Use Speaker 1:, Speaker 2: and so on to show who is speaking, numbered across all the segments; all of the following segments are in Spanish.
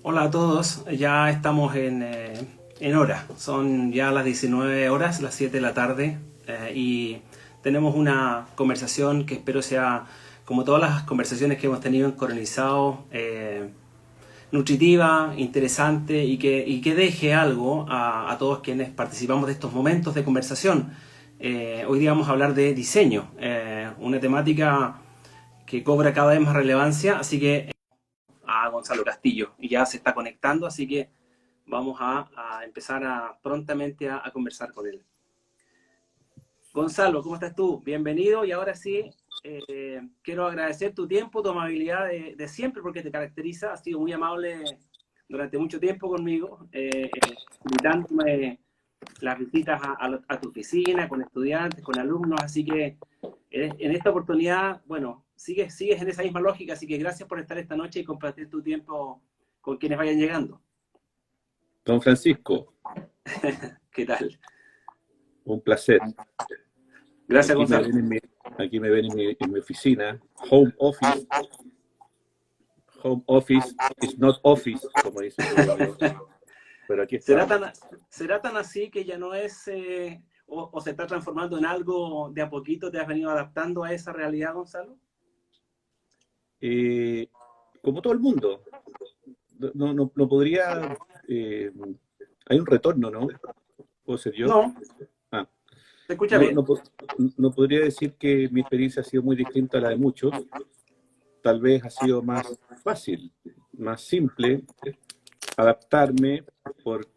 Speaker 1: Hola a todos, ya estamos en hora, son ya las 19 horas, las 7 de la tarde, y tenemos una conversación que espero sea, como todas las conversaciones que hemos tenido en Colonizado, nutritiva, interesante y que deje algo a todos quienes participamos de estos momentos de conversación. Hoy día vamos a hablar de diseño, una temática que cobra cada vez más relevancia, así que a Gonzalo Castillo y ya se está conectando, así que vamos a empezar prontamente a conversar con él. Gonzalo, ¿cómo estás tú? Bienvenido y ahora sí, quiero agradecer tu tiempo, tu amabilidad de siempre porque te caracteriza, has sido muy amable durante mucho tiempo conmigo, invitándome las visitas a tu oficina, con estudiantes, con alumnos, así que en esta oportunidad, bueno, sigues en esa misma lógica, así que gracias por estar esta noche y compartir tu tiempo con quienes vayan llegando.
Speaker 2: Don Francisco,
Speaker 1: ¿Qué tal?
Speaker 2: un placer.
Speaker 1: Gracias,
Speaker 2: Aquí me
Speaker 1: Gonzalo.
Speaker 2: ven aquí me ven en mi oficina. Home office. Home office is not office, como dice un amigo mío. Pero aquí
Speaker 1: ¿Será
Speaker 2: estamos.
Speaker 1: tan, será tan así que ya no es, o se está transformando en algo de a poquito, te has venido adaptando a esa realidad, Gonzalo?
Speaker 2: Eh, Como todo el mundo, no podría. eh, Hay un retorno, ¿no? ¿Puedo ser yo?
Speaker 1: No,
Speaker 2: Ah,
Speaker 1: te escucha
Speaker 2: no,
Speaker 1: bien.
Speaker 2: no, no podría decir que mi experiencia ha sido muy distinta a la de muchos. Tal vez ha sido más fácil, más simple adaptarme por,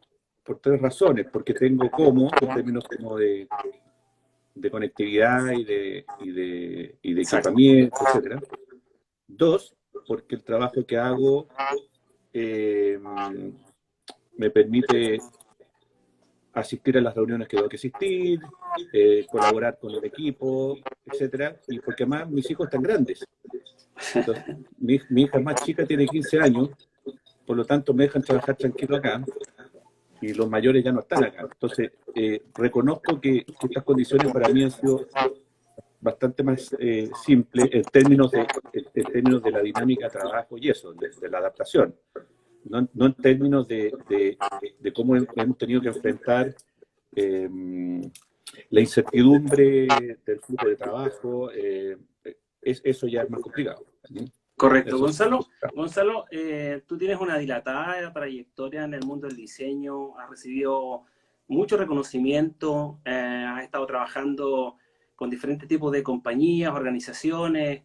Speaker 2: por tres razones, porque tengo como, en términos como de conectividad y de
Speaker 1: Exacto.
Speaker 2: equipamiento, etcétera. Dos, porque el trabajo que hago eh, me permite asistir a las reuniones que tengo que asistir, colaborar con el equipo, etcétera, y porque además mis hijos están grandes. Entonces, mi hija más chica tiene 15 años, por lo tanto me dejan trabajar tranquilo acá, y los mayores ya no están acá. Entonces, reconozco que estas condiciones para mí han sido bastante más simples en términos de la dinámica de trabajo y eso, de la adaptación. No en términos de cómo hemos tenido que enfrentar eh, la incertidumbre del flujo de trabajo. Eso ya es más complicado.
Speaker 1: Correcto.
Speaker 2: Eso sí.
Speaker 1: Gonzalo, tú tienes una dilatada trayectoria en el mundo del diseño, has recibido mucho reconocimiento, has estado trabajando con diferentes tipos de compañías, organizaciones,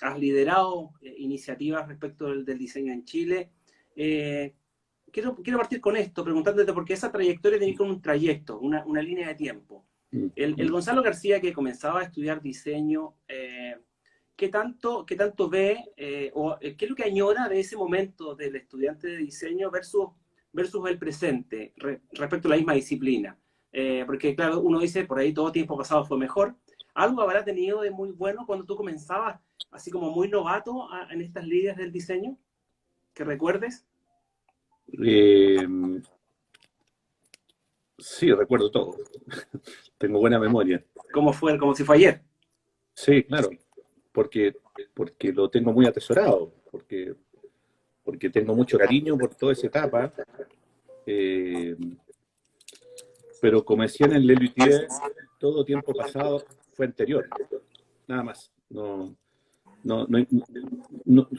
Speaker 1: has liderado iniciativas respecto del diseño en Chile. Eh, quiero partir con esto, preguntándote, porque esa trayectoria tiene con un trayecto, una línea de tiempo.
Speaker 2: Mm,
Speaker 1: El
Speaker 2: mm.
Speaker 1: Gonzalo García que comenzaba a estudiar diseño, qué tanto ve qué es lo que añora de ese momento del estudiante de diseño versus el presente respecto a la misma disciplina? Porque claro, uno dice, por ahí todo tiempo pasado fue mejor. ¿Algo habrá tenido de muy bueno cuando tú comenzabas, así como muy novato en estas líneas del diseño? ¿Que recuerdes?
Speaker 2: Eh, sí, recuerdo todo. Tengo buena memoria.
Speaker 1: ¿Cómo fue, como si fue ayer?
Speaker 2: Sí, claro, porque lo tengo muy atesorado, porque tengo mucho cariño por toda esa etapa. eh, pero como decían en Lelutier, todo tiempo pasado fue anterior, nada más.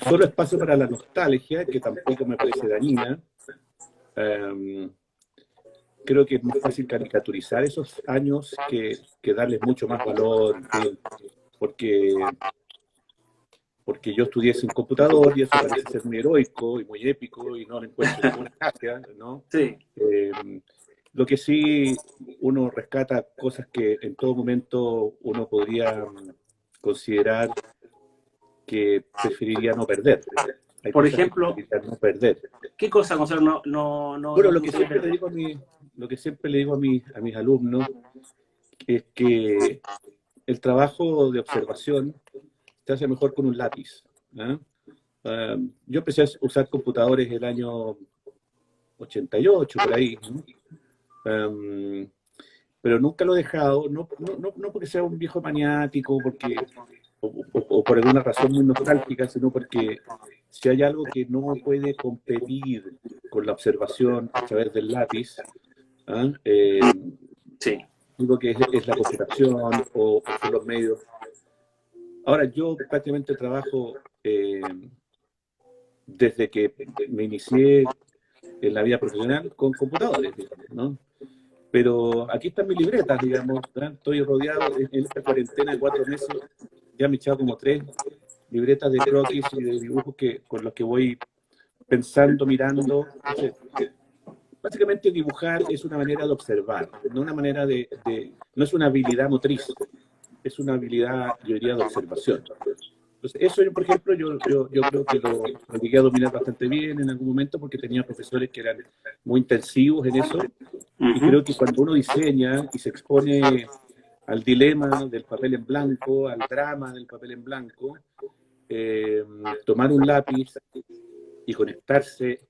Speaker 2: Solo espacio para la nostalgia, que tampoco me parece dañina. Eh, Creo que es más fácil caricaturizar esos años que darles mucho más valor, en fin, porque, porque yo estudié sin computador y eso parece ser muy heroico y muy épico y no le encuentro ninguna gracia, ¿no?
Speaker 1: Sí,
Speaker 2: Eh, lo que sí, uno rescata cosas que en todo momento uno podría considerar que preferiría no perder. Hay
Speaker 1: por
Speaker 2: cosas que
Speaker 1: ejemplo,
Speaker 2: preferiría no perder.
Speaker 1: ¿qué cosa, Gonzalo,
Speaker 2: Bueno,
Speaker 1: no pudiste perder?
Speaker 2: lo que siempre le digo a mis alumnos es que el trabajo de observación se hace mejor con un lápiz. ¿Ah? Yo empecé a usar computadores el año 88, por ahí, ¿no? Um, pero nunca lo he dejado, no porque sea un viejo maniático, o por alguna razón muy nostálgica, sino porque si hay algo que no puede competir con la observación a través del lápiz, ¿ah?
Speaker 1: Sí.
Speaker 2: Digo que es la computación o son los medios. Ahora, yo prácticamente trabajo desde que me inicié en la vida profesional con computadores, digamos, ¿no? Pero aquí están mis libretas, digamos, ¿verdad? Estoy rodeado en esta cuarentena de 4 meses, ya me he echado como 3 libretas de croquis y de dibujos con los que voy pensando, mirando. Entonces, básicamente dibujar es una manera de observar, no una manera no es una habilidad motriz, es una habilidad, yo diría, de observación. Entonces, eso, por ejemplo, yo creo que lo llegué a dominar bastante bien en algún momento porque tenía profesores que eran muy intensivos en eso. Y creo que cuando uno diseña y se expone al dilema del papel en blanco, al drama del papel en blanco, tomar un lápiz y conectarse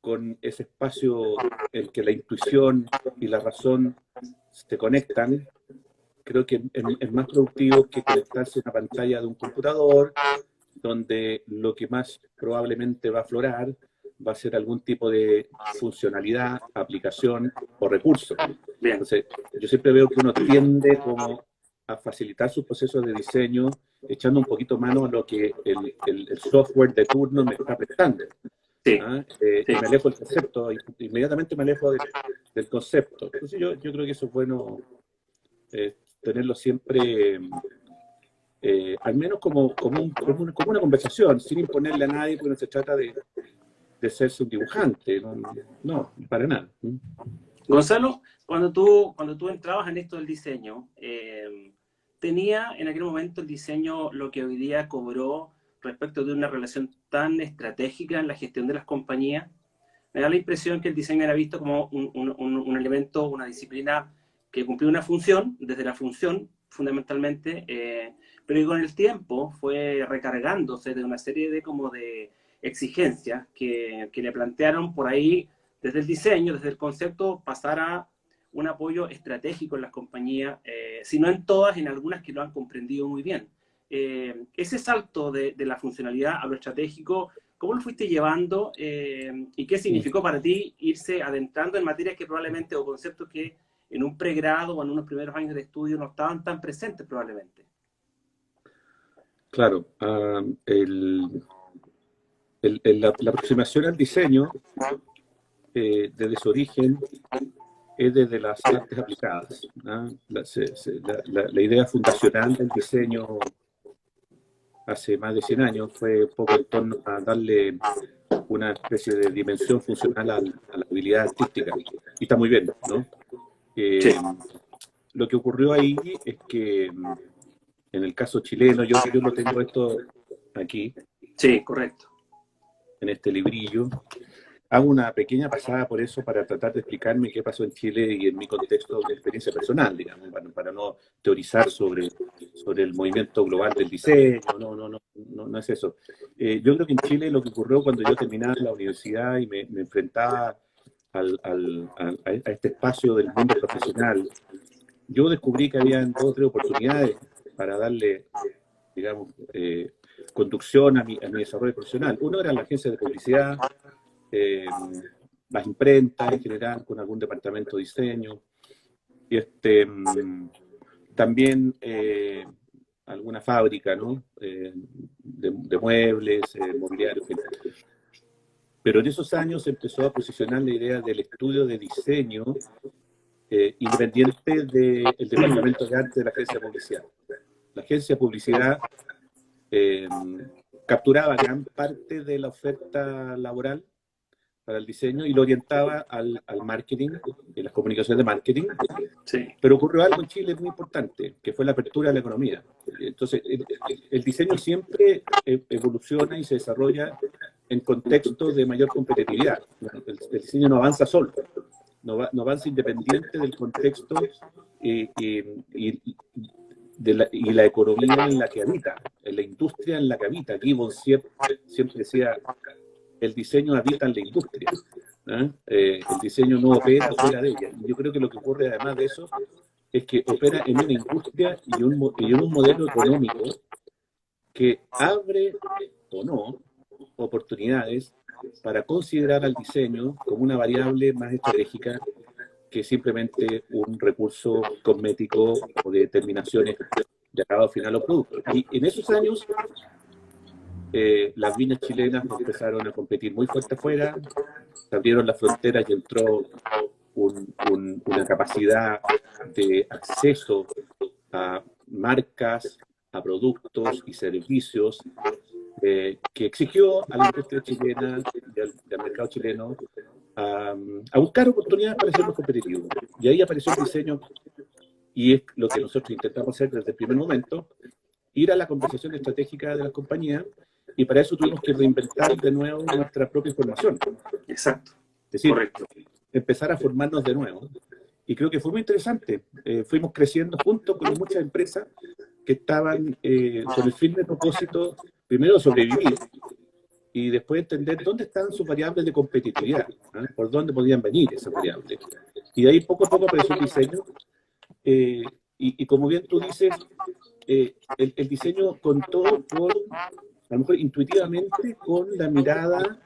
Speaker 2: con ese espacio en que la intuición y la razón se conectan, creo que es más productivo que conectarse a una pantalla de un computador, donde lo que más probablemente va a aflorar va a ser algún tipo de funcionalidad, aplicación o recurso.
Speaker 1: Bien.
Speaker 2: Entonces, yo siempre veo que uno tiende como a facilitar sus procesos de diseño, echando un poquito mano a lo que el software de turno me está prestando.
Speaker 1: Sí.
Speaker 2: ¿Ah?
Speaker 1: Sí.
Speaker 2: Y me alejo del concepto, inmediatamente me alejo del concepto. Entonces yo creo que eso es bueno, tenerlo siempre, al menos como una conversación, sin imponerle a nadie, porque no se trata de serse un dibujante, no, para nada.
Speaker 1: Gonzalo, cuando tú entrabas en esto del diseño, ¿tenía en aquel momento el diseño lo que hoy día cobró respecto de una relación tan estratégica en la gestión de las compañías? Me da la impresión que el diseño era visto como un elemento, una disciplina que cumplía una función, desde la función fundamentalmente, pero que con el tiempo fue recargándose de una serie de exigencias que le plantearon por ahí desde el diseño, desde el concepto, pasar a un apoyo estratégico en las compañías, si no en todas, en algunas que lo han comprendido muy bien. Ese salto de la funcionalidad a lo estratégico, ¿cómo lo fuiste llevando y qué significó para ti irse adentrando en materias que probablemente, o conceptos que en un pregrado o en unos primeros años de estudio no estaban tan presentes probablemente?
Speaker 2: Claro, la aproximación al diseño, desde su origen, es desde las artes aplicadas, ¿no? La idea fundacional del diseño hace más de 100 años fue un poco en torno a darle una especie de dimensión funcional a la habilidad artística. Y está muy bien, ¿no?
Speaker 1: Sí.
Speaker 2: Lo que ocurrió ahí es que, en el caso chileno, yo lo tengo esto aquí,
Speaker 1: Sí, correcto.
Speaker 2: en este librillo. Hago una pequeña pasada por eso para tratar de explicarme qué pasó en Chile y en mi contexto de experiencia personal, digamos, para no teorizar sobre el movimiento global del diseño, no es eso. Yo creo que en Chile lo que ocurrió cuando yo terminaba la universidad y me enfrentaba a este espacio del mundo profesional, yo descubrí que había 2 o 3 oportunidades para darle, digamos, conducción a mi desarrollo profesional. Uno era la agencia de publicidad, las imprentas en general, con algún departamento de diseño, y también alguna fábrica, ¿no? De muebles, mobiliario. Pero en esos años se empezó a posicionar la idea del estudio de diseño independiente del departamento de arte de la agencia de publicidad. La agencia de publicidad capturaba gran parte de la oferta laboral para el diseño y lo orientaba al marketing, y las comunicaciones de marketing.
Speaker 1: Sí.
Speaker 2: Pero ocurrió algo en Chile muy importante, que fue la apertura de la economía. Entonces, el diseño siempre evoluciona y se desarrolla en contextos de mayor competitividad. El diseño no avanza solo, no avanza independiente del contexto y la economía en la que habita, en la industria en la que habita. Gibbons siempre decía, el diseño habita en la industria, ¿eh? El diseño no opera fuera de ella. Y yo creo que lo que ocurre además de eso es que opera en una industria y en un modelo económico que abre o no oportunidades para considerar al diseño como una variable más estratégica que simplemente un recurso cosmético o de determinaciones de acabado final o producto. Y en esos años, las viñas chilenas empezaron a competir muy fuerte afuera, se abrieron las fronteras y entró una capacidad de acceso a marcas, a productos y servicios que exigió a la industria chilena y al mercado chileno a buscar oportunidades para ser más competitivos. Y ahí apareció el diseño, y es lo que nosotros intentamos hacer desde el primer momento, ir a la conversación estratégica de las compañías, y para eso tuvimos que reinventar de nuevo nuestra propia formación.
Speaker 1: Exacto.
Speaker 2: Es decir,
Speaker 1: Correcto.
Speaker 2: empezar a formarnos de nuevo. Y creo que fue muy interesante. Fuimos creciendo junto con muchas empresas que estaban con el firme propósito, primero, de sobrevivir, y después entender dónde estaban sus variables de competitividad, ¿no? Por dónde podían venir esas variables. Y de ahí poco a poco apareció el diseño. Y como bien tú dices, el diseño contó con, a lo mejor intuitivamente, con la mirada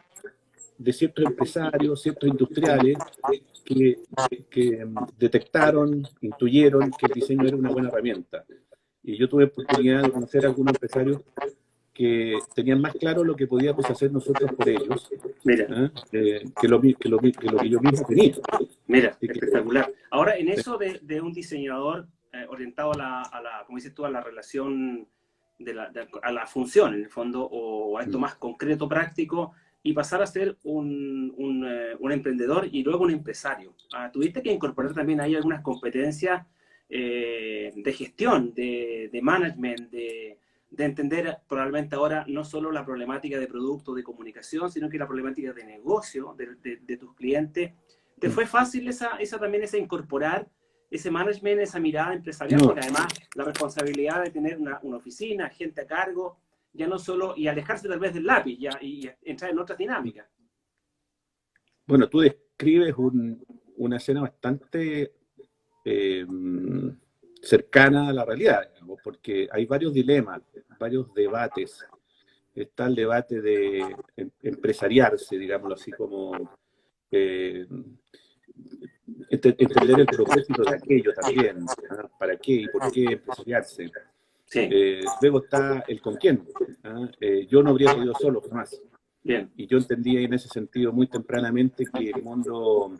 Speaker 2: de ciertos empresarios, ciertos industriales que detectaron, intuyeron que el diseño era una buena herramienta. Y yo tuve oportunidad de conocer a algunos empresarios que tenían más claro lo que podíamos hacer nosotros por ellos,
Speaker 1: Mira,
Speaker 2: que lo que yo mismo tenía.
Speaker 1: mira,
Speaker 2: Así que,
Speaker 1: espectacular. Ahora, en eso de un diseñador orientado como dices tú, a la relación, a la función, en el fondo, o a esto más concreto, práctico, y pasar a ser un emprendedor y luego un empresario. Tuviste que incorporar también ahí algunas competencias de gestión, de management, de entender probablemente ahora no solo la problemática de producto, de comunicación, sino que la problemática de negocio de tus clientes. ¿Te fue fácil también esa incorporar ese management, esa mirada empresarial?
Speaker 2: no,
Speaker 1: Porque además la responsabilidad de tener una oficina, gente a cargo, ya no solo, y alejarse tal vez del lápiz y entrar en otras dinámicas.
Speaker 2: bueno, tú describes una escena bastante cercana a la realidad, digamos, porque hay varios dilemas, varios debates. Está el debate de empresariarse, digámoslo así, como entender el propósito de aquello también, ¿no? ¿Para qué y por qué empresariarse?
Speaker 1: Sí.
Speaker 2: Luego está el con quién. Yo no habría podido solo jamás.
Speaker 1: Bien.
Speaker 2: Y yo entendía en ese sentido muy tempranamente que el mundo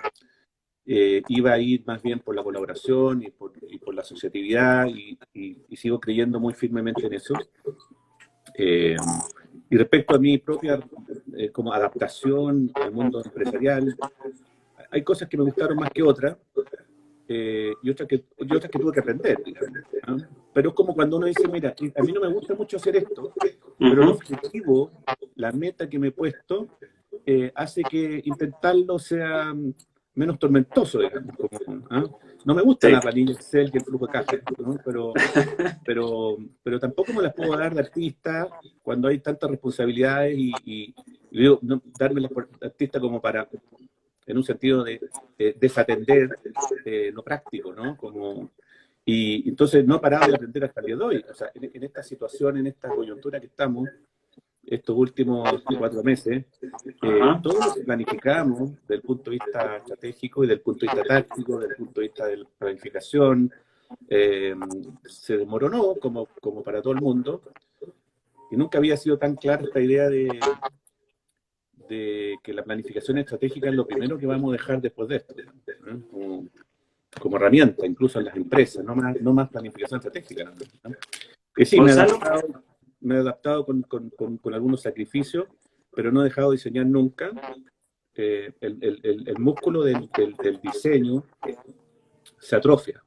Speaker 2: iba a ir más bien por la colaboración y por la asociatividad, y sigo creyendo muy firmemente en eso. Y respecto a mi propia como adaptación al mundo empresarial, hay cosas que me gustaron más que otras, y otras que tuve que aprender, digamos, ¿no? Pero es como cuando uno dice, mira, a mí no me gusta mucho hacer esto, pero el objetivo, la meta que me he puesto, hace que intentarlo sea menos tormentoso, digamos. No me gusta la planilla Excel y el flujo de caja, ¿no? Pero tampoco me las puedo dar de artista cuando hay tantas responsabilidades y digo, no, darme de artista como para, en un sentido de desatender lo práctico, ¿no? Y entonces no he parado de aprender hasta el día de hoy. O sea, en esta situación, en esta coyuntura que estamos, estos últimos 4 meses, todo lo que planificamos desde el punto de vista estratégico y del punto de vista táctico, desde el punto de vista de la planificación, se desmoronó como para todo el mundo, y nunca había sido tan clara esta idea de que la planificación estratégica es lo primero que vamos a dejar después de esto, ¿no? Como herramienta, incluso en las empresas, no más planificación estratégica, ¿no? Que sí, me he adaptado con algunos sacrificios, pero no he dejado de diseñar nunca. El músculo del diseño se atrofia.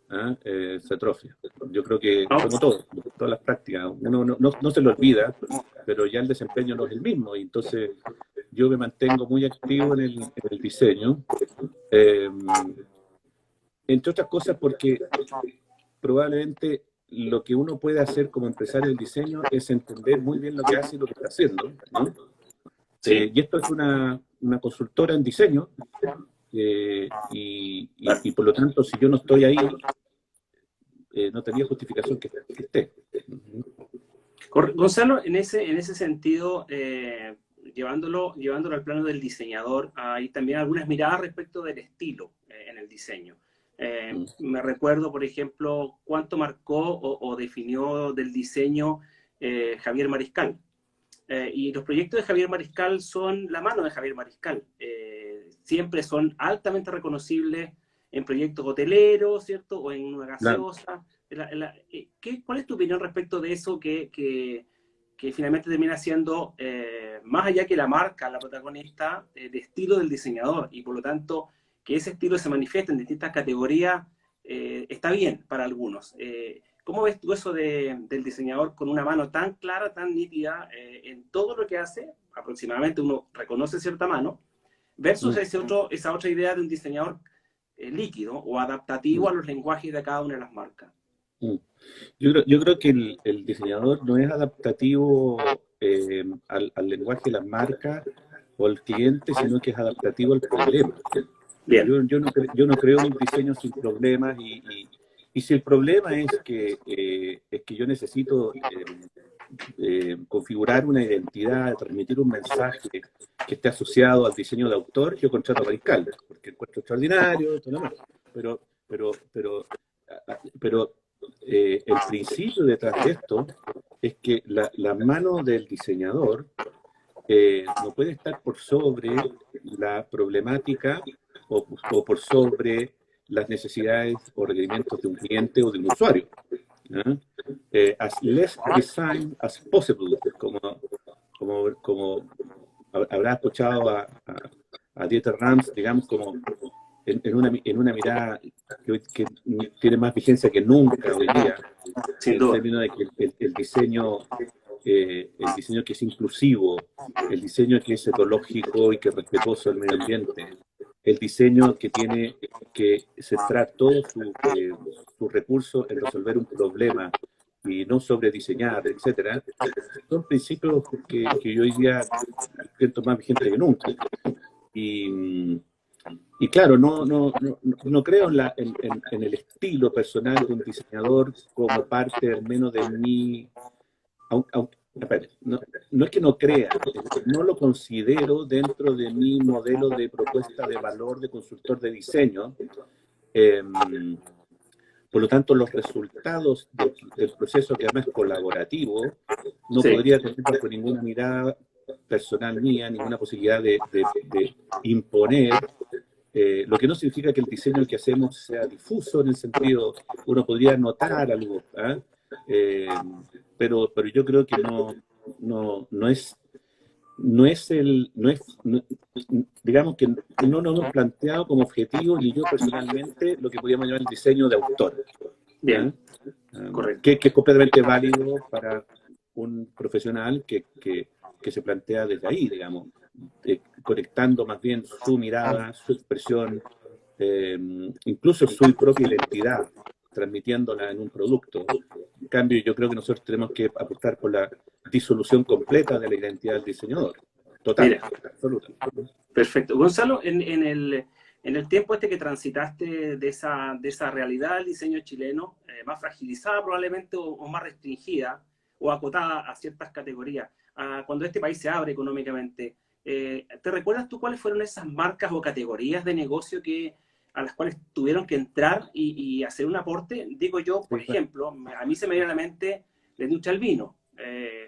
Speaker 2: Se atrofia. Yo creo que, como todo, todas las prácticas, uno no se lo olvida, pero ya el desempeño no es el mismo, y entonces yo me mantengo muy activo en el diseño, entre otras cosas porque probablemente lo que uno puede hacer como empresario del diseño es entender muy bien lo que hace y lo que está haciendo, ¿no?
Speaker 1: Sí.
Speaker 2: Y esto es una consultora en diseño, y por lo tanto, si yo no estoy ahí, no tenía justificación que esté.
Speaker 1: Gonzalo, en ese sentido, llevándolo al plano del diseñador, hay también algunas miradas respecto del estilo en el diseño. Me recuerdo, por ejemplo, cuánto marcó o definió del diseño Javier Mariscal. Y los proyectos de Javier Mariscal son la mano de Javier Mariscal. Siempre son altamente reconocibles en proyectos hoteleros, ¿cierto? O en una gaseosa. ¿Cuál es tu opinión respecto de eso que finalmente termina siendo, más allá que la marca, la protagonista, de estilo del diseñador? Y por lo tanto, que ese estilo se manifieste en distintas categorías, está bien para algunos. ¿Cómo ves tú eso del diseñador con una mano tan clara, tan nítida en todo lo que hace? Aproximadamente uno reconoce cierta mano, versus esa otra idea de un diseñador líquido o adaptativo a los lenguajes de cada una de las marcas.
Speaker 2: Yo creo que el diseñador no es adaptativo al lenguaje de las marcas o al cliente, sino que es adaptativo al problema.
Speaker 1: Bien.
Speaker 2: Yo no creo un diseño sin problemas y si el problema es que yo necesito configurar una identidad, transmitir un mensaje que esté asociado al diseño de autor, yo contrato a Mariscal, porque encuentro extraordinario, todo lo demás. Pero el principio detrás de esto es que la mano del diseñador no puede estar por sobre la problemática o por sobre las necesidades o requerimientos de un cliente o de un usuario. As less design as possible, como habrá escuchado a Dieter Rams, digamos, como en una mirada que tiene más vigencia que nunca hoy día, en términos de que el diseño que es inclusivo, el diseño que es ecológico y que es respetuoso del medio ambiente, el diseño que tiene que centrar todos sus recursos en resolver un problema y no sobre diseñar, etcétera, son principios que yo hoy día siento más vigentes que nunca. Y claro, no creo en el estilo personal de un diseñador como parte al menos de mi... No es que no crea, no lo considero dentro de mi modelo de propuesta de valor de consultor de diseño. Por lo tanto, los resultados del proceso, que además es colaborativo, no podría tener bajo ninguna mirada personal mía, ninguna posibilidad de imponer, lo que no significa que el diseño que hacemos sea difuso en el sentido, uno podría notar algo, pero yo creo que digamos que no nos hemos planteado como objetivo, ni yo personalmente, lo que podríamos llamar el diseño de autor.
Speaker 1: Bien, correcto.
Speaker 2: Que es completamente válido para un profesional que se plantea desde ahí, digamos, conectando más bien su mirada, su expresión, incluso su propia identidad, transmitiéndola en un producto. En cambio, yo creo que nosotros tenemos que apostar por la disolución completa de la identidad del diseñador. Total, absoluta.
Speaker 1: Perfecto. Gonzalo, en el tiempo que transitaste de esa realidad del diseño chileno, más fragilizada probablemente o más restringida o acotada a ciertas categorías, cuando este país se abre económicamente, ¿te recuerdas tú cuáles fueron esas marcas o categorías de negocio a las cuales tuvieron que entrar y hacer un aporte? Digo yo, por ejemplo, a mí se me viene a la mente la industria del vino,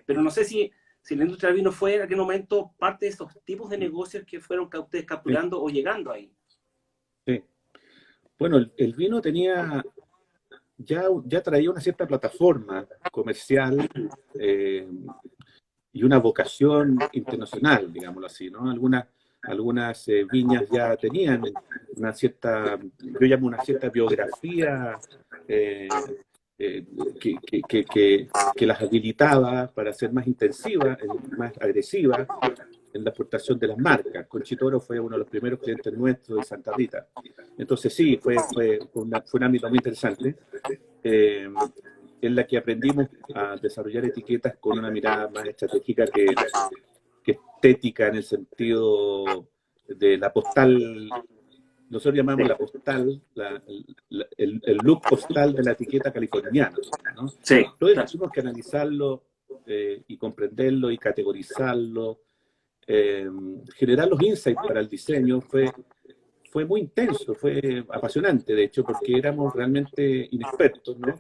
Speaker 1: pero no sé si la industria del vino fue en aquel momento parte de esos tipos de negocios que fueron ustedes capturando o llegando ahí.
Speaker 2: Sí. Bueno, el vino ya traía una cierta plataforma comercial y una vocación internacional, digámoslo así, ¿no? Algunas viñas ya tenían una cierta, yo llamo una cierta biografía que las habilitaba para ser más intensiva, más agresiva en la exportación de las marcas. Conchitoro fue uno de los primeros clientes nuestros de Santa Rita. Entonces sí, fue un ámbito muy interesante, en la que aprendimos a desarrollar etiquetas con una mirada más estratégica que estética, en el sentido de la postal. Nosotros llamamos la postal, el look postal de la etiqueta californiana, ¿no?
Speaker 1: Sí.
Speaker 2: Entonces tuvimos que analizarlo y comprenderlo y categorizarlo, generar los insights para el diseño fue muy intenso, fue apasionante, de hecho, porque éramos realmente inexpertos, ¿no?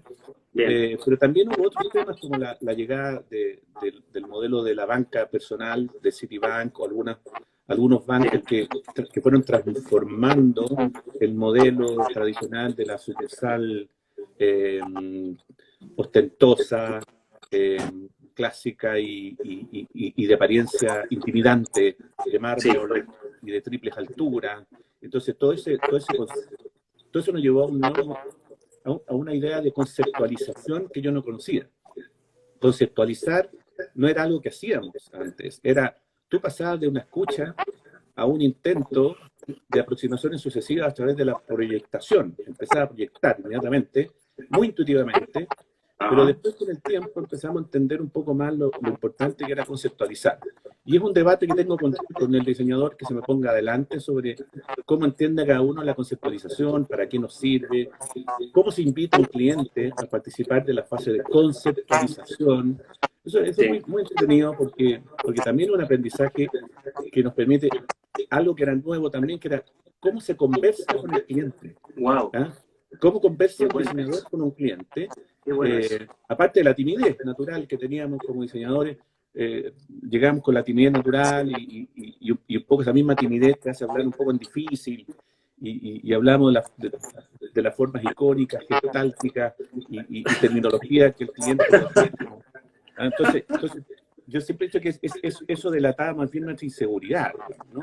Speaker 1: Bien.
Speaker 2: Pero también hubo otros temas como la llegada del modelo de la banca personal de Citibank o algunos bancos que fueron transformando el modelo tradicional de la sucursal eh, ostentosa, eh, clásica y de apariencia intimidante, de
Speaker 1: Sí,
Speaker 2: mármol
Speaker 1: correcto.
Speaker 2: y de triples alturas. Entonces, todo eso nos llevó a una idea de conceptualización que yo no conocía. Conceptualizar no era algo que hacíamos antes, tú pasabas de una escucha a un intento de aproximaciones sucesivas a través de la proyectación. Empezaba a proyectar inmediatamente, muy intuitivamente, pero
Speaker 1: Ajá.
Speaker 2: después con el tiempo empezamos a entender un poco más lo importante que era conceptualizar. Y es un debate que tengo con el diseñador que se me ponga adelante sobre cómo entiende cada uno la conceptualización, para qué nos sirve, cómo se invita a un cliente a participar de la fase de conceptualización. Eso es
Speaker 1: Sí.
Speaker 2: muy entretenido porque también es un aprendizaje que nos permite algo que era nuevo también, que era cómo se conversa con el cliente.
Speaker 1: Wow.
Speaker 2: ¿Ah? ¿Cómo conversa
Speaker 1: Qué
Speaker 2: un
Speaker 1: bueno
Speaker 2: diseñador
Speaker 1: eso.
Speaker 2: con un cliente?
Speaker 1: Qué bueno eso.
Speaker 2: Aparte de la timidez natural que teníamos como diseñadores, llegamos con la timidez natural y un poco esa misma timidez te hace hablar un poco en difícil y hablamos de las formas icónicas, gestálticas y terminología que el cliente no entiende. ¿Ah? Entonces, yo siempre he dicho que eso delataba más bien nuestra inseguridad, ¿no?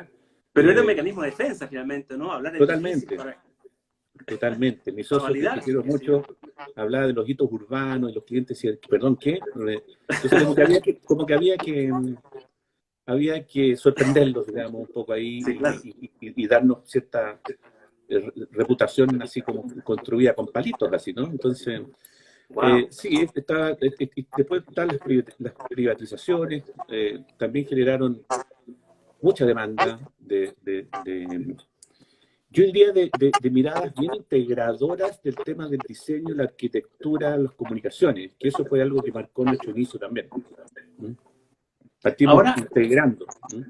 Speaker 1: Pero era un
Speaker 2: Eh,
Speaker 1: mecanismo de defensa finalmente, ¿no? Hablar en difícil
Speaker 2: Totalmente.
Speaker 1: para
Speaker 2: Totalmente. Mi socio, que
Speaker 1: validar,
Speaker 2: quiero
Speaker 1: qué sé yo.
Speaker 2: mucho, hablaba de los hitos urbanos y los clientes decían, perdón, ¿qué? Entonces como que había que sorprenderlos, digamos, un poco ahí
Speaker 1: Sí, claro.
Speaker 2: y darnos cierta reputación así como construida con palitos, así, ¿no? Entonces,
Speaker 1: Wow.
Speaker 2: sí, después están las privatizaciones, también generaron mucha demanda yo diría de miradas bien integradoras del tema del diseño, la arquitectura, las comunicaciones, que eso fue algo que marcó nuestro inicio también. ¿Mm? Partimos
Speaker 1: Ahora,
Speaker 2: integrando. ¿Mm?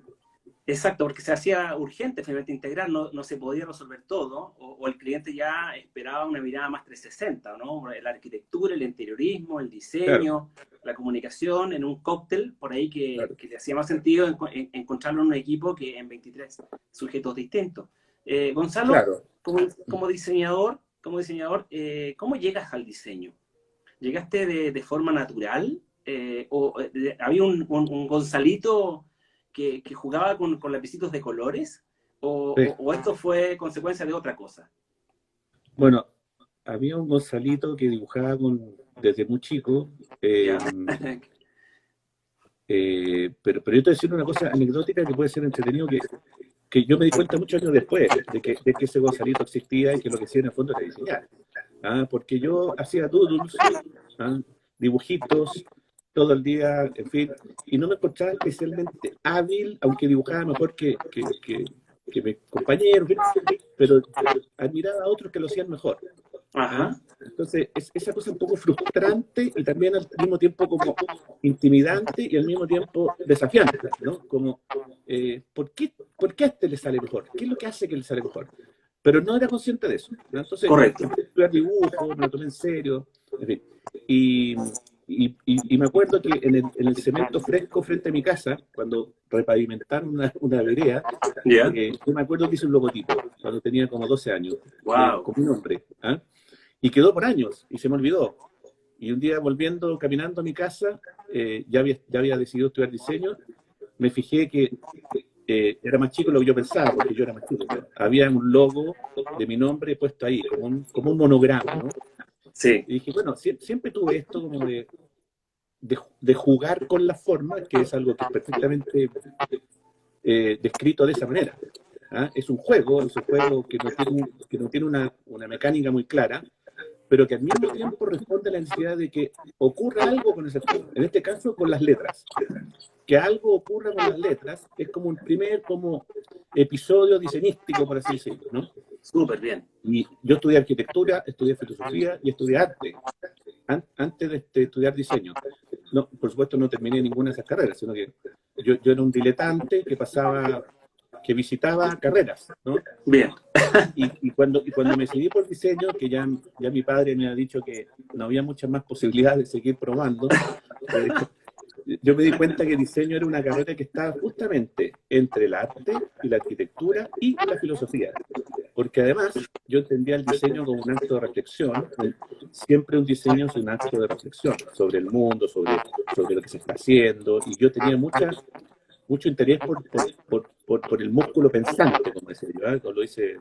Speaker 1: exacto, porque se hacía urgente finalmente integrar, no se podía resolver todo, o el cliente ya esperaba una mirada más 360, ¿no? La arquitectura, el interiorismo, el
Speaker 2: Claro,
Speaker 1: diseño, la comunicación en un cóctel, por ahí
Speaker 2: claro,
Speaker 1: que le hacía más sentido encontrarlo en un equipo que en 23 sujetos distintos. Gonzalo,
Speaker 2: claro.
Speaker 1: como diseñador, ¿cómo llegas al diseño? ¿Llegaste de forma natural? ¿Había un Gonzalito que jugaba con lapicitos de colores?
Speaker 2: Sí.
Speaker 1: ¿O esto fue consecuencia de otra cosa?
Speaker 2: Bueno, había un Gonzalito que dibujaba desde muy chico,
Speaker 1: ¿Ya?
Speaker 2: pero yo te voy a decir una cosa anecdótica que puede ser entretenido, que yo me di cuenta muchos años después de que ese Gonzalito existía y que lo que hacía en el fondo era diseñar. ¿Ah? Porque yo hacía doodles, ¿ah? Dibujitos, todo el día, en fin, y no me encontraba especialmente hábil, aunque dibujaba mejor que mis compañeros, pero admiraba a otros que lo hacían mejor. ¿Ah?
Speaker 1: Ajá.
Speaker 2: Entonces, es esa cosa un poco frustrante y también al mismo tiempo como intimidante y al mismo tiempo desafiante, ¿no? Como, ¿por qué a este le sale mejor? ¿Qué es lo que hace que le sale mejor? Pero no era consciente de eso, ¿no? Entonces,
Speaker 1: Correcto.
Speaker 2: empecé a estudiar dibujo, me lo tomé en serio, en fin. Y, y me acuerdo que en el cemento fresco frente a mi casa, cuando repavimentaron una vereda,
Speaker 1: ¿Ya?
Speaker 2: yo me acuerdo que hice un logotipo cuando tenía como 12 años,
Speaker 1: Wow.
Speaker 2: con mi nombre. ¿Ah? Y quedó por años y se me olvidó. Y un día volviendo, caminando a mi casa, ya había decidido estudiar diseño, me fijé que era más chico de lo que yo pensaba, porque yo era más chico. Pero había un logo de mi nombre puesto ahí, como un monograma, ¿no?
Speaker 1: Sí.
Speaker 2: Y dije, bueno, siempre tuve esto como de jugar con la forma, que es algo que es perfectamente descrito de esa manera. ¿Ah? Es un juego que no tiene una mecánica muy clara, pero que al mismo tiempo responde a la necesidad de que ocurra algo con ese juego. En este caso, con las letras. Que algo ocurra con las letras es como un primer como episodio diseñístico, por así decirlo, ¿no?
Speaker 1: Súper bien.
Speaker 2: Y yo estudié arquitectura, estudié filosofía y estudié arte antes de estudiar diseño. no, por supuesto no terminé ninguna de esas carreras, sino que yo era un diletante que visitaba carreras, ¿no?
Speaker 1: Bien.
Speaker 2: Y cuando me decidí por diseño, que ya mi padre me ha dicho que no había muchas más posibilidades de seguir probando, eh, yo me di cuenta que diseño era una carrera que estaba justamente entre el arte y la arquitectura y la filosofía. Porque además yo entendía el diseño como un acto de reflexión. Siempre un diseño es un acto de reflexión sobre el mundo, sobre lo que se está haciendo, y yo tenía mucho interés por el músculo pensante, como decía yo, ¿eh? Como lo dice,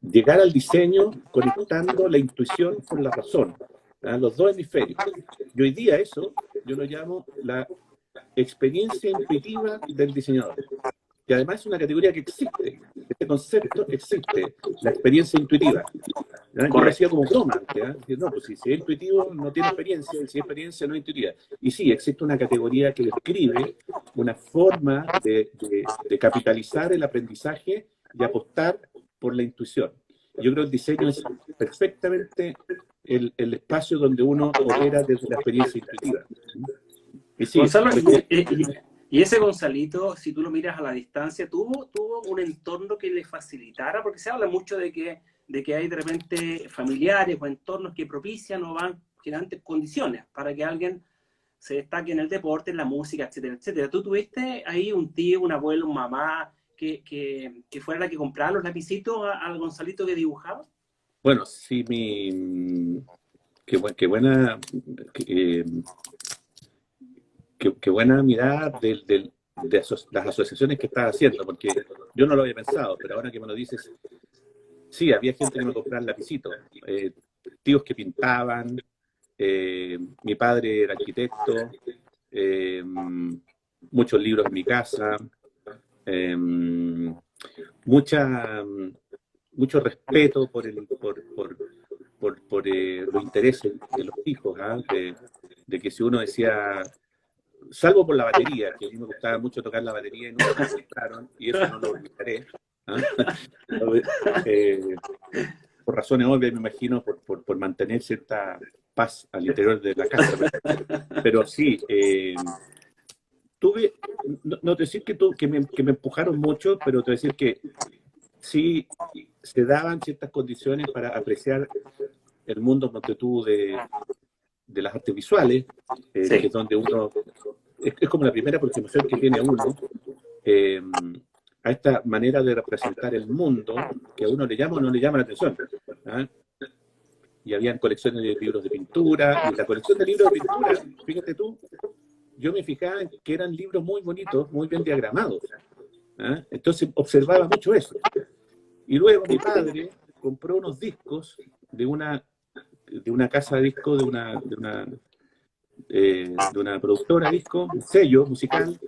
Speaker 2: llegar al diseño conectando la intuición con la razón, ¿ah? Los dos hemisferios. Y hoy día eso yo lo llamo la experiencia intuitiva del diseñador, que además es una categoría que existe. Este concepto existe, la experiencia intuitiva. ¿Ya? Yo lo hacía como broma antes, ¿eh? Decir, no, pues si es intuitivo no tiene experiencia, y si es experiencia no es intuitiva. Y sí, existe una categoría que describe una forma de capitalizar el aprendizaje y apostar por la intuición. Yo creo que el diseño es perfectamente el espacio donde uno opera desde la experiencia intuitiva. Y sí,
Speaker 1: Gonzalo,
Speaker 2: porque,
Speaker 1: y ese Gonzalito, si tú lo miras a la distancia, ¿tuvo un entorno que le facilitara? Porque se habla mucho de que hay de repente familiares o entornos que propician o van generando condiciones para que alguien se destaque en el deporte, en la música, etcétera, etcétera. ¿Tú tuviste ahí un tío, un abuelo, una mamá que fuera la que compraba los lapicitos al Gonzalito que dibujaba?
Speaker 2: bueno, sí, qué buena, qué, qué buena mirada las asociaciones que estás haciendo, porque yo no lo había pensado, pero ahora que me lo dices, sí, había gente que me compraba lapicitos, tíos que pintaban, mi padre era arquitecto, eh, muchos libros en mi casa, eh, mucha, mucho respeto por los intereses de los hijos, ¿ah? De que si uno decía, salvo por la batería, que a mí me gustaba mucho tocar la batería y nunca me la compraron, y eso no lo olvidaré, ¿ah? Eh, por razones obvias, me imagino, por mantener cierta paz al interior de la casa. Pero sí, tuve, no te decir que me empujaron mucho, pero te decir que sí se daban ciertas condiciones para apreciar el mundo, ponte tú, de las artes visuales, que
Speaker 1: Sí.
Speaker 2: es donde uno, es como la primera aproximación que tiene uno eh, a esta manera de representar el mundo que a uno le llama o no le llama la atención. ¿Ah? Y habían colecciones de libros de pintura, y la colección de libros de pintura, fíjate tú, yo me fijaba en que eran libros muy bonitos, muy bien diagramados. ¿Ah? Entonces observaba mucho eso. Y luego mi padre compró unos discos de una casa de discos, de una productora de discos, un sello musical,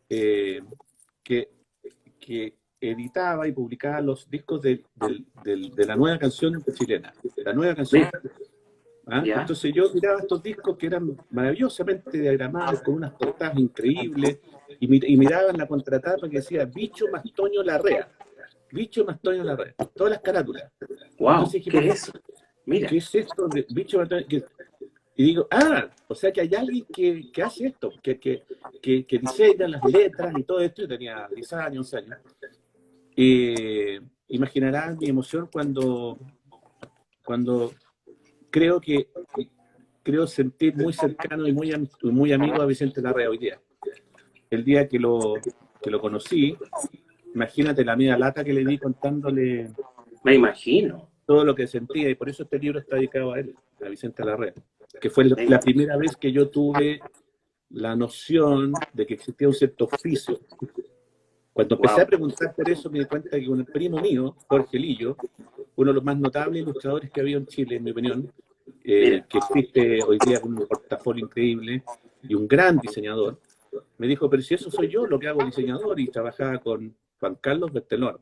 Speaker 2: eh, que, que editaba y publicaba los discos de la nueva canción chilena, la nueva canción.
Speaker 1: Mira,
Speaker 2: ¿Ah?
Speaker 1: ya.
Speaker 2: Entonces yo miraba estos discos que eran maravillosamente diagramados, con unas portadas increíbles, y miraba en la contratapa que decía Bicho Mastonio Larrea, Bicho Mastonio Larrea, todas las carátulas. Entonces
Speaker 1: Wow,
Speaker 2: dije,
Speaker 1: ¿qué
Speaker 2: pero
Speaker 1: es eso? Mira,
Speaker 2: ¿qué es esto de Bicho Mastonio? Y digo, o sea que hay alguien que hace esto, que diseña las letras y todo esto. Yo tenía 10 años, 11 años. Imaginarás mi emoción cuando creo que creo sentir muy cercano y muy amigo a Vicente Larrea hoy día. El día que lo conocí, imagínate la media lata que le di contándole
Speaker 1: me imagino.
Speaker 2: todo lo que sentía, y por eso este libro está dedicado a él, a Vicente Larrea, que fue
Speaker 1: Me-
Speaker 2: la primera vez que yo tuve la noción de que existía un cierto oficio. Cuando empecé a
Speaker 1: Wow,
Speaker 2: preguntar por eso, me di cuenta que un primo mío, Jorge Lillo, uno de los más notables ilustradores que ha habido en Chile, en mi opinión,
Speaker 1: mira,
Speaker 2: que existe hoy día con un portafolio increíble y un gran diseñador, me dijo, pero si eso soy yo lo que hago diseñador, y trabajaba con Juan Carlos Bertelón,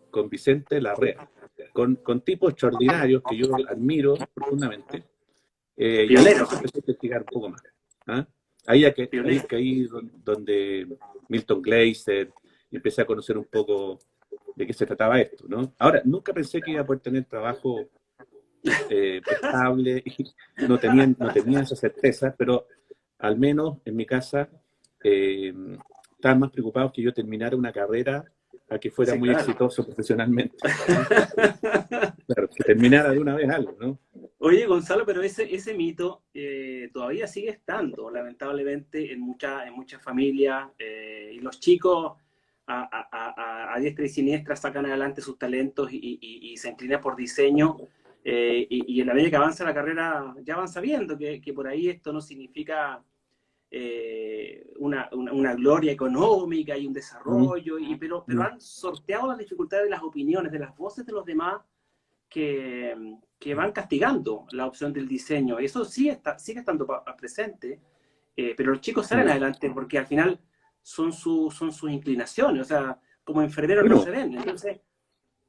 Speaker 2: con Vicente Larrea, con tipos extraordinarios que yo admiro profundamente, y ahí
Speaker 1: pionero,
Speaker 2: entonces empecé a investigar un poco más. ¿Ah? Ahí
Speaker 1: pionero.
Speaker 2: caí donde Milton Glaser, y empecé a conocer un poco de qué se trataba esto, ¿no? Ahora, nunca pensé que iba a poder tener trabajo estable, y no tenía esa certeza, pero al menos en mi casa estaban más preocupados que yo terminara una carrera a que fuera
Speaker 1: Sí,
Speaker 2: muy
Speaker 1: claro.
Speaker 2: exitoso profesionalmente, ¿no? Claro, que terminara de una vez algo, ¿no?
Speaker 1: Oye, Gonzalo, pero ese mito todavía sigue estando, lamentablemente, en muchas familias. Y los chicos a diestra y siniestra sacan adelante sus talentos y se inclinan por diseño. Y en la medida que avanza la carrera, ya van sabiendo que por ahí esto no significa una gloria económica y un
Speaker 2: Mm,
Speaker 1: desarrollo, pero
Speaker 2: mm.
Speaker 1: han sorteado las dificultades de las opiniones, de las voces de los demás que van castigando la opción del diseño. Eso sí sigue estando presente, pero los chicos salen
Speaker 2: Mm.
Speaker 1: adelante porque al final son sus inclinaciones, o sea, como enfermeros no
Speaker 2: Bueno,
Speaker 1: se ven. Entonces,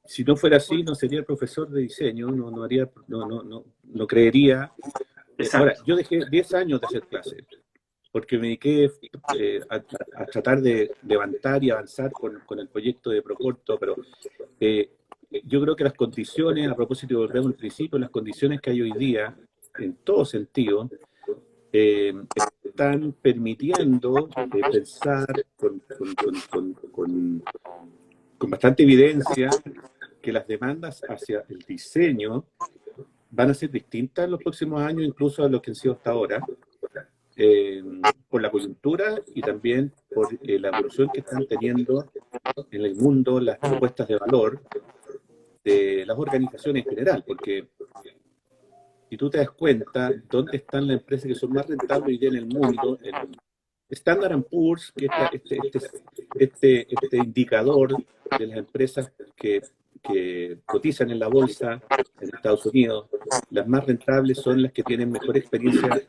Speaker 2: si no fuera así, no sería el profesor de diseño, no haría, no creería. Ahora,
Speaker 1: exacto.
Speaker 2: yo dejé 10 años de hacer clases, porque me dediqué a tratar de levantar y avanzar con el proyecto de Procorto, pero eh, yo creo que las condiciones, a propósito de volver al principio, las condiciones que hay hoy día, en todo sentido, están permitiendo pensar con bastante evidencia que las demandas hacia el diseño van a ser distintas en los próximos años, incluso a lo que han sido hasta ahora, eh, por la coyuntura y también por la evolución que están teniendo en el mundo las propuestas de valor de las organizaciones en general, porque si tú te das cuenta, ¿dónde están las empresas que son más rentables hoy día en el mundo? En Standard Poor's, que este indicador de las empresas que cotizan en la bolsa en Estados Unidos, las más rentables son las que tienen mejor experiencia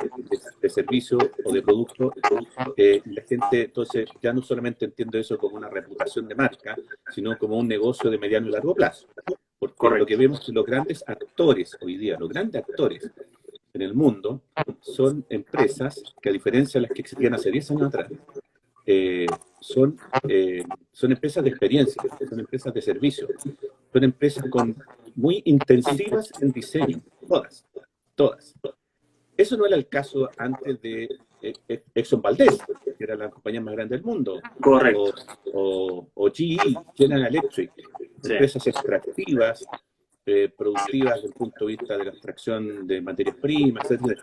Speaker 2: de servicio o de producto. Y la gente entonces ya no solamente entiende eso como una reputación de marca, sino como un negocio de mediano y largo plazo. Porque lo que
Speaker 1: Correcto.
Speaker 2: vemos es que los grandes actores hoy día, los grandes actores en el mundo, son empresas que, a diferencia de las que existían hace 10 años atrás, son empresas de experiencia, son empresas de servicio, son empresas muy intensivas en diseño, todas, todas. Eso no era el caso antes de Exxon Valdez, que era la compañía más grande del mundo, o,
Speaker 1: Correcto.
Speaker 2: o GE, General Electric,
Speaker 1: Sí.
Speaker 2: empresas extractivas, productivas desde el punto de vista de la extracción de materias primas, etc.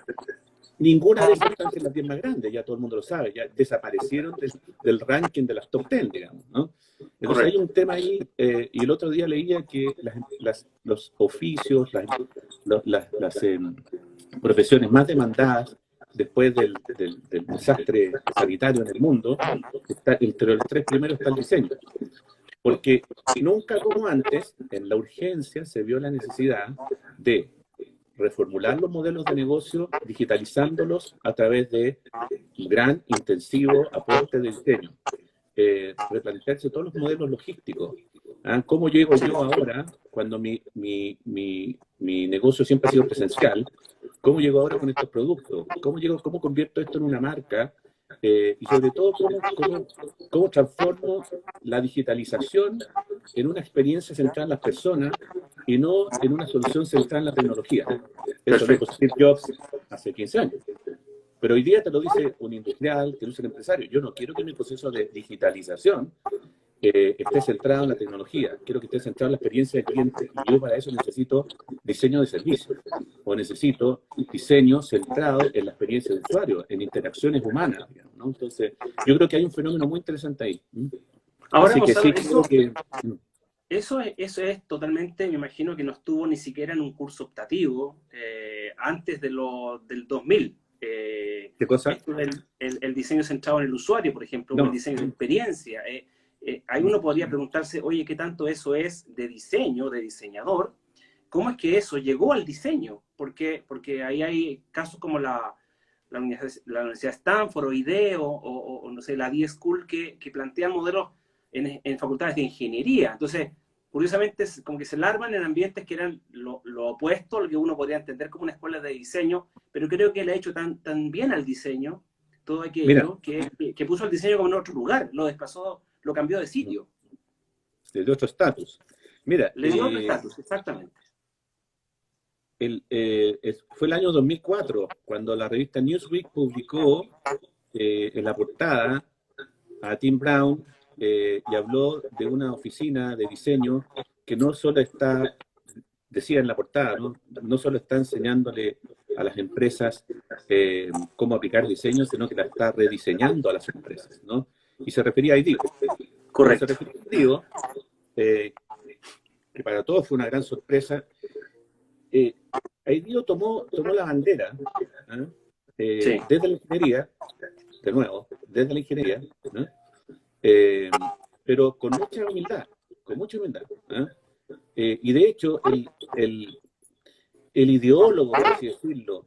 Speaker 2: Ninguna de esas están entre las 10 más grandes, ya todo el mundo lo sabe, ya desaparecieron del ranking de las top 10, digamos, ¿no? Entonces hay
Speaker 1: Correcto.
Speaker 2: un tema ahí, y el otro día leía que los oficios, las profesiones más demandadas después del desastre sanitario en el mundo, entre los tres primeros está el diseño. Porque nunca como antes, en la urgencia, se vio la necesidad de reformular los modelos de negocio, digitalizándolos a través de un gran, intensivo aporte de diseño. Replantearse todos los modelos logísticos. ¿Ah? ¿Cómo llego yo ahora, cuando mi negocio siempre ha sido presencial? ¿Cómo llego ahora con estos productos? ¿Cómo convierto esto en una marca? Y sobre todo, ¿cómo transformo la digitalización en una experiencia centrada en las personas y no en una solución centrada en la tecnología? Eso lo dijo
Speaker 1: Perfecto.
Speaker 2: Steve Jobs hace 15 años. Pero hoy día te lo dice un industrial, te lo dice un empresario. Yo no quiero que mi proceso de digitalización esté centrado en la tecnología, quiero que esté centrado en la experiencia del cliente, y yo para eso necesito diseño de servicio, o necesito diseño centrado en la experiencia del usuario, en interacciones humanas, digamos, ¿no? Entonces, yo creo que hay un fenómeno muy interesante ahí.
Speaker 1: Ahora,
Speaker 2: Así que
Speaker 1: Gonzalo,
Speaker 2: sí, creo que...
Speaker 1: eso es totalmente, me imagino que no estuvo ni siquiera en un curso optativo antes del 2000.
Speaker 2: ¿Qué cosa?
Speaker 1: Esto del diseño centrado en el usuario, por ejemplo, o el
Speaker 2: No.
Speaker 1: diseño de experiencia. Ahí uno podría preguntarse, oye, ¿qué tanto eso es de diseño, de diseñador? ¿Cómo es que eso llegó al diseño? Porque ahí hay casos como la Universidad de Stanford o IDEO o no sé, la D-School que plantean modelos en facultades de ingeniería. Entonces, curiosamente, como que se larvan en ambientes que eran lo opuesto a lo que uno podría entender como una escuela de diseño, pero creo que le ha hecho tan bien al diseño todo
Speaker 2: Mira,
Speaker 1: aquello que puso el diseño como en otro lugar, lo desplazó, lo cambió de sitio,
Speaker 2: de otro estatus. Mira,
Speaker 1: le dio otro estatus, exactamente.
Speaker 2: fue el año 2004, cuando la revista Newsweek publicó en la portada a Tim Brown y habló de una oficina de diseño que no solo está, decía en la portada, no solo está enseñándole a las empresas cómo aplicar diseño, sino que la está rediseñando a las empresas, ¿no? Y se refería a IDEO.
Speaker 1: Correcto.
Speaker 2: Se refería a IDEO, que para todos fue una gran sorpresa. IDEO tomó la bandera
Speaker 1: Sí.
Speaker 2: desde la ingeniería, de nuevo, desde la ingeniería, ¿no? Pero con mucha humildad, ¿eh? Y de hecho, el ideólogo, por así decirlo,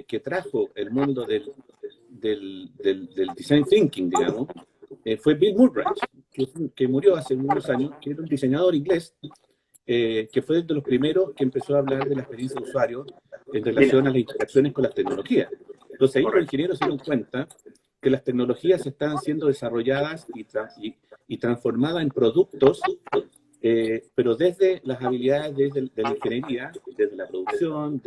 Speaker 2: que trajo el mundo del design thinking, digamos, fue Bill Murray, que murió hace unos años, que era un diseñador inglés, que fue de los primeros que empezó a hablar de la experiencia de usuario en relación a las interacciones con las tecnologías. Entonces ahí los ingenieros se dieron cuenta que las tecnologías estaban siendo desarrolladas y transformadas en productos, pero desde las habilidades de la ingeniería, desde la producción,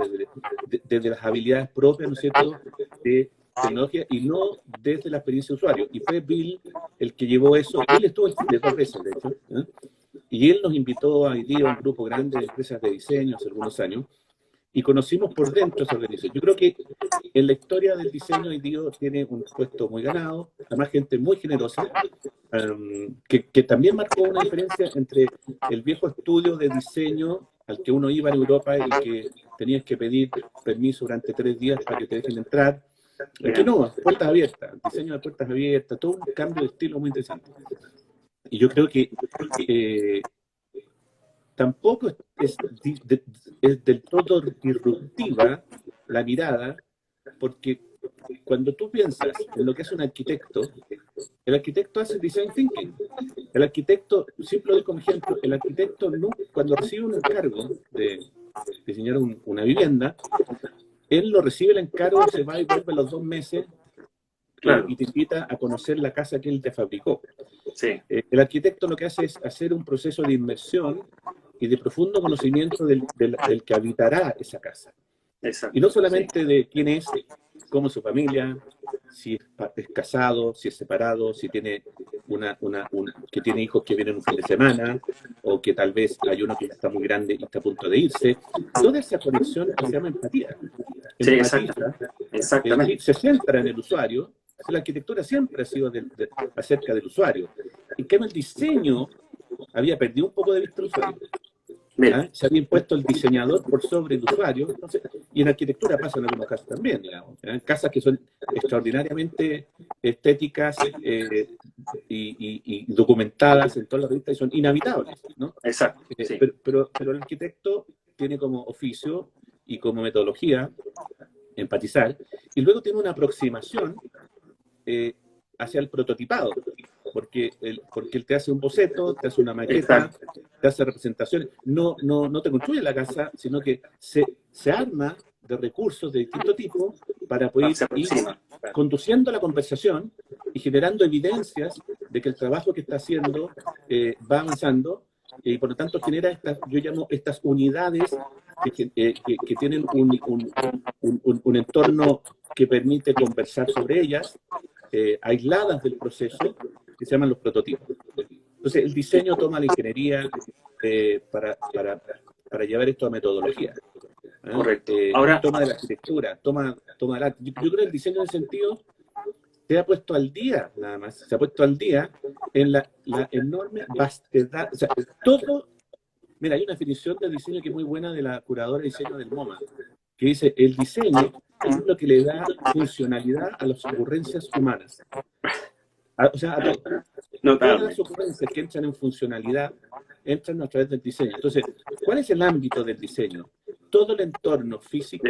Speaker 2: desde las habilidades propias, ¿no es cierto?, de tecnología, y no desde la experiencia de usuario. Y fue Bill el que llevó eso. Bill estuvo en Chile 2 veces, de hecho, ¿eh? Y él nos invitó a IDEO, un grupo grande de empresas de diseño hace algunos años, y conocimos por dentro esa organización. Yo creo que en la historia del diseño IDEO tiene un puesto muy ganado, además gente muy generosa, que también marcó una diferencia entre el viejo estudio de diseño al que uno iba en Europa y que tenías que pedir permiso durante 3 días para que te dejen entrar. Aquí no, puertas abiertas, diseño de puertas abiertas, todo un cambio de estilo muy interesante. Y yo creo que tampoco es del todo disruptiva la mirada, porque cuando tú piensas en lo que es un arquitecto, el arquitecto hace design thinking. El arquitecto, siempre lo doy como ejemplo, el arquitecto cuando recibe un encargo de diseñar una vivienda, él lo recibe el encargo, se va y vuelve a los 2 meses, claro, y te invita a conocer la casa que él te fabricó.
Speaker 1: Sí.
Speaker 2: El arquitecto lo que hace es hacer un proceso de inmersión y de profundo conocimiento del que habitará esa casa.
Speaker 1: Exacto.
Speaker 2: Y no solamente de quién es, cómo es su familia, si es casado, si es separado, si tiene que tiene hijos que vienen un fin de semana, o que tal vez hay uno que está muy grande y está a punto de irse. Toda esa conexión se llama empatía.
Speaker 1: Sí,
Speaker 2: exactamente. Se centra en el usuario. La arquitectura siempre ha sido acerca del usuario. En cambio, el diseño había perdido un poco de vista el usuario. ¿Ah? Se había impuesto el diseñador por sobre el usuario. Entonces, y en arquitectura pasa en algunos casos también, digamos. Casas que son extraordinariamente estéticas y documentadas en todas las revistas y son inhabitables, ¿no?
Speaker 1: Exacto. Sí.
Speaker 2: Pero el arquitecto tiene como oficio y como metodología empatizar, y luego tiene una aproximación hacia el prototipado, porque él te hace un boceto, te hace una maqueta, te hace representaciones, no te construye la casa, sino que se arma de recursos de distinto tipo para poder ir conduciendo la conversación y generando evidencias de que el trabajo que está haciendo va avanzando, y por lo tanto genera yo llamo estas unidades que tienen un entorno que permite conversar sobre ellas, aisladas del proceso, que se llaman los prototipos. Entonces, el diseño toma la ingeniería para llevar esto a metodología.
Speaker 1: Correcto. Ahora,
Speaker 2: toma de la arquitectura, toma del arte. Yo creo que el diseño en ese sentido se ha puesto al día, nada más, se ha puesto al día en la enorme vastedad. O sea, todo. Mira, hay una definición de diseño que es muy buena de la curadora de diseño del MoMA, que dice: el diseño es lo que le da funcionalidad a las ocurrencias humanas. O sea, todas las ocurrencias que entran en funcionalidad entran a través del diseño. Entonces, ¿cuál es el ámbito del diseño? Todo el entorno físico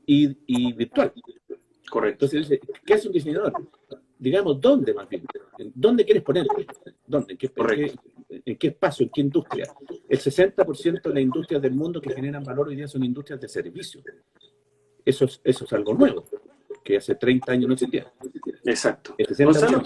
Speaker 2: y virtual.
Speaker 1: Correcto.
Speaker 2: Entonces, ¿qué hace un diseñador? Digamos, ¿dónde más bien? ¿Dónde quieres ponerlo? ¿Dónde? ¿En qué espacio? ¿En qué industria? El 60% de las industrias del mundo que generan valor hoy día son industrias de servicio. Eso es algo nuevo, que hace 30 años no existía.
Speaker 1: Exacto. Gonzalo,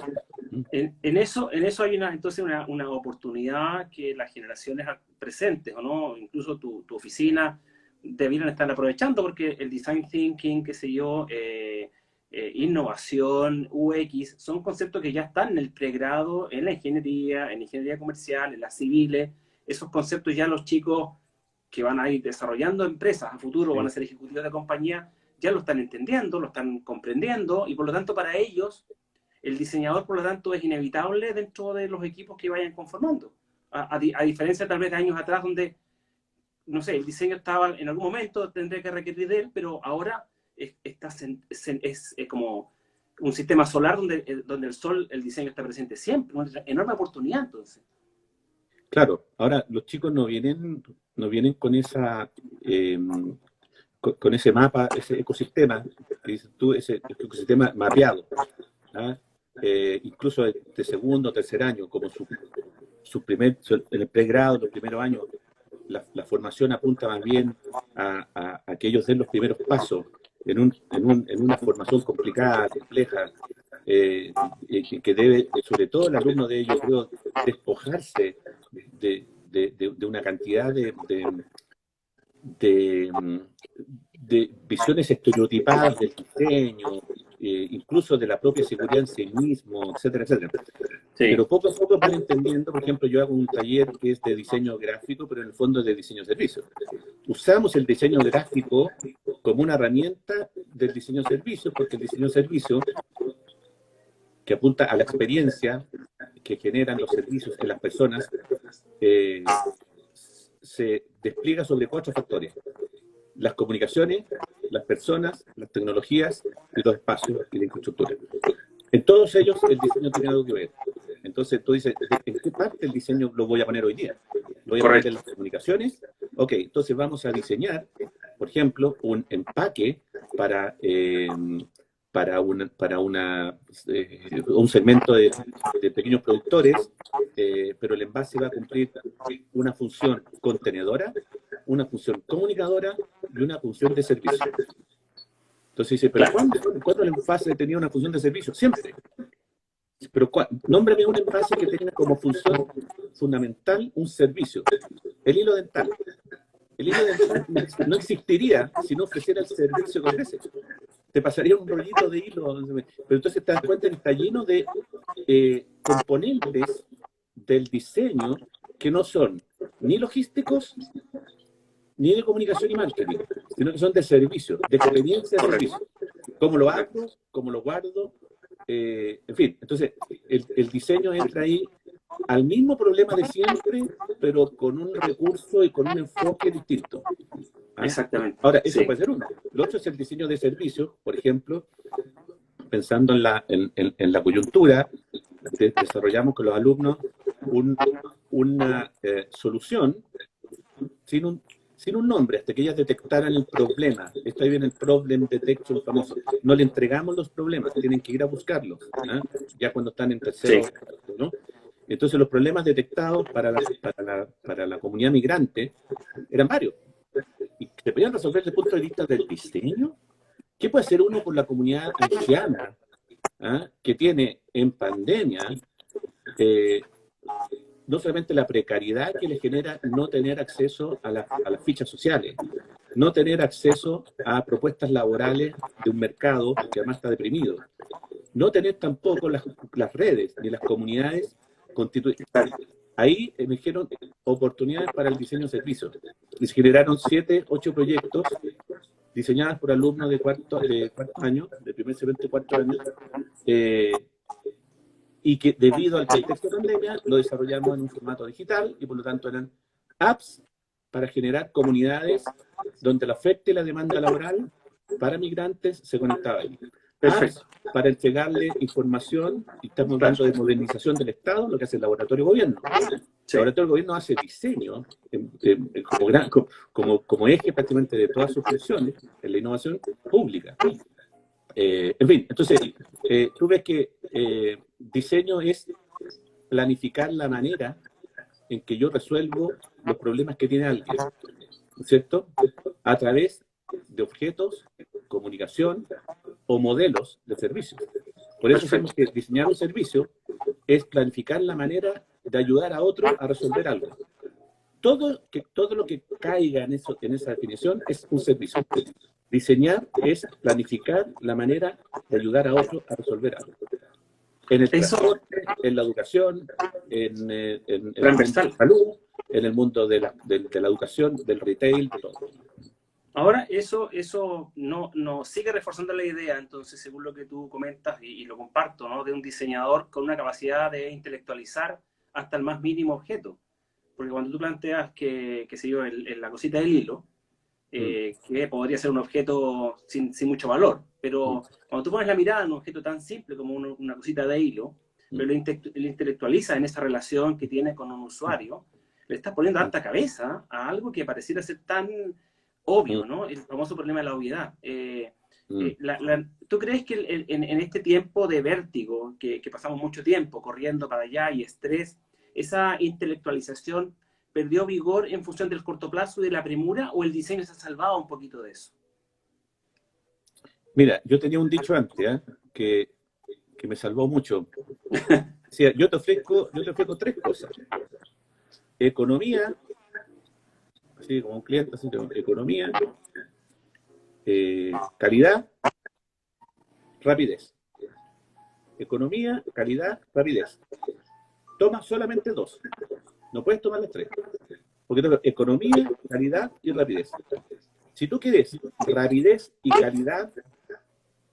Speaker 1: en eso hay entonces una oportunidad que las generaciones presentes, ¿o no? Incluso tu oficina debieran estar aprovechando, porque el design thinking, qué sé yo, innovación, UX, son conceptos que ya están en el pregrado, en la ingeniería comercial, en las civiles. Esos conceptos ya los chicos que van a ir desarrollando empresas a futuro, van a ser ejecutivos de compañía, ya lo están entendiendo, lo están comprendiendo, y por lo tanto para ellos, el diseñador, por lo tanto, es inevitable dentro de los equipos que vayan conformando. A diferencia tal vez de años atrás, donde, no sé, el diseño estaba en algún momento, tendría que requerir de él, pero ahora es como un sistema solar donde el sol, el diseño está presente siempre, una enorme oportunidad entonces.
Speaker 2: Claro, ahora los chicos no vienen con esa con ese mapa, ese ecosistema, que dices tú, ese ecosistema mapeado, ¿ah? Incluso de segundo o tercer año, como en el pregrado, los primeros años, la formación apunta más bien a que ellos den los primeros pasos en una formación complicada, compleja, que debe, sobre todo el alumno de ellos, creo, despojarse de una cantidad de visiones estereotipadas del diseño, incluso de la propia seguridad en sí mismo, etcétera, etcétera. Sí. Pero poco a poco van entendiendo. Por ejemplo, yo hago un taller que es de diseño gráfico, pero en el fondo es de diseño de servicio. Usamos el diseño gráfico como una herramienta del diseño de servicio, porque el diseño de servicio, que apunta a la experiencia que generan los servicios en las personas, se despliega sobre 4 factores: las comunicaciones, las personas, las tecnologías y los espacios y la infraestructura. En todos ellos el diseño tiene algo que ver. Entonces tú dices, ¿en qué parte del diseño lo voy a poner hoy día? ¿Lo voy a poner en las comunicaciones? Ok, entonces vamos a diseñar, por ejemplo, un empaque para un segmento de pequeños productores, pero el envase va a cumplir una función contenedora, una función comunicadora y una función de servicio. Entonces dice, ¿pero cuándo el envase tenía una función de servicio? Siempre. Pero nómbrame un envase que tenga como función fundamental un servicio. El hilo dental. El hilo dental no existiría si no ofreciera el servicio que ofrece. Te pasaría un rollito de hilo. Pero entonces te das cuenta que está lleno de componentes del diseño que no son ni logísticos ni de comunicación y marketing, sino que son de servicio, de experiencia de servicio. ¿Cómo lo hago? ¿Cómo lo guardo? En fin, entonces el diseño entra ahí al mismo problema de siempre, pero con un recurso y con un enfoque distinto. ¿Ah?
Speaker 1: Exactamente.
Speaker 2: Ahora, eso puede ser uno. Lo otro es el diseño de servicios, por ejemplo, pensando en la coyuntura, desarrollamos con los alumnos una solución sin un nombre, hasta que ellas detectaran el problema. Esto ahí viene el problem detection famoso. No le entregamos los problemas, tienen que ir a buscarlos, ¿eh? Ya cuando están en tercero, ¿no? Entonces los problemas detectados para la comunidad migrante eran varios. Y se podían resolver desde el punto de vista del diseño. ¿Qué puede hacer uno por la comunidad anciana, que tiene en pandemia no solamente la precariedad que les genera no tener acceso a las fichas sociales, no tener acceso a propuestas laborales de un mercado que además está deprimido, no tener tampoco las redes ni las comunidades constituidas? Ahí emergieron oportunidades para el diseño de servicios y se generaron 7, 8 proyectos diseñados por alumnos de cuarto año, de primer semestre de cuarto año, y que debido al contexto de pandemia lo desarrollamos en un formato digital y por lo tanto eran apps para generar comunidades donde la oferta y la demanda laboral para migrantes se conectaba ahí. Apps para entregarle información, y estamos hablando de modernización del Estado, lo que hace el Laboratorio Gobierno. El Laboratorio Gobierno hace diseño como eje prácticamente de todas sus funciones en la innovación pública. En fin, entonces, tú ves que diseño es planificar la manera en que yo resuelvo los problemas que tiene alguien, ¿cierto? A través de objetos, comunicación o modelos de servicios. Por eso sabemos que diseñar un servicio es planificar la manera de ayudar a otro a resolver algo. todo lo que caiga en esa definición es un servicio. Diseñar es planificar la manera de ayudar a otros a resolver algo. En el
Speaker 1: Eso,
Speaker 2: transporte, en la educación, en el mundo de
Speaker 1: transversal.
Speaker 2: la salud, en el mundo de la educación, del retail, de todo.
Speaker 1: Ahora, eso no sigue reforzando la idea, entonces, según lo que tú comentas, y lo comparto, ¿no? De un diseñador con una capacidad de intelectualizar hasta el más mínimo objeto. Porque cuando tú planteas que se yo, la cosita del hilo, que podría ser un objeto sin mucho valor, pero cuando tú pones la mirada en un objeto tan simple como una cosita de hilo, pero lo intelectualizas en esa relación que tienes con un usuario, le estás poniendo harta cabeza a algo que pareciera ser tan obvio, ¿no? El famoso problema de la obviedad. ¿Tú crees que en este tiempo de vértigo, que pasamos mucho tiempo corriendo para allá y estrés, esa intelectualización perdió vigor en función del corto plazo y de la premura, o el diseño se ha salvado un poquito de eso?
Speaker 2: Mira, yo tenía un dicho antes, que me salvó mucho. Decía, yo te ofrezco tres cosas. Economía, así como un cliente, así como economía, calidad, rapidez. Economía, calidad, rapidez. Toma solamente dos. No puedes tomar las tres. Porque tengo economía, calidad y rapidez. Si tú quieres rapidez y calidad,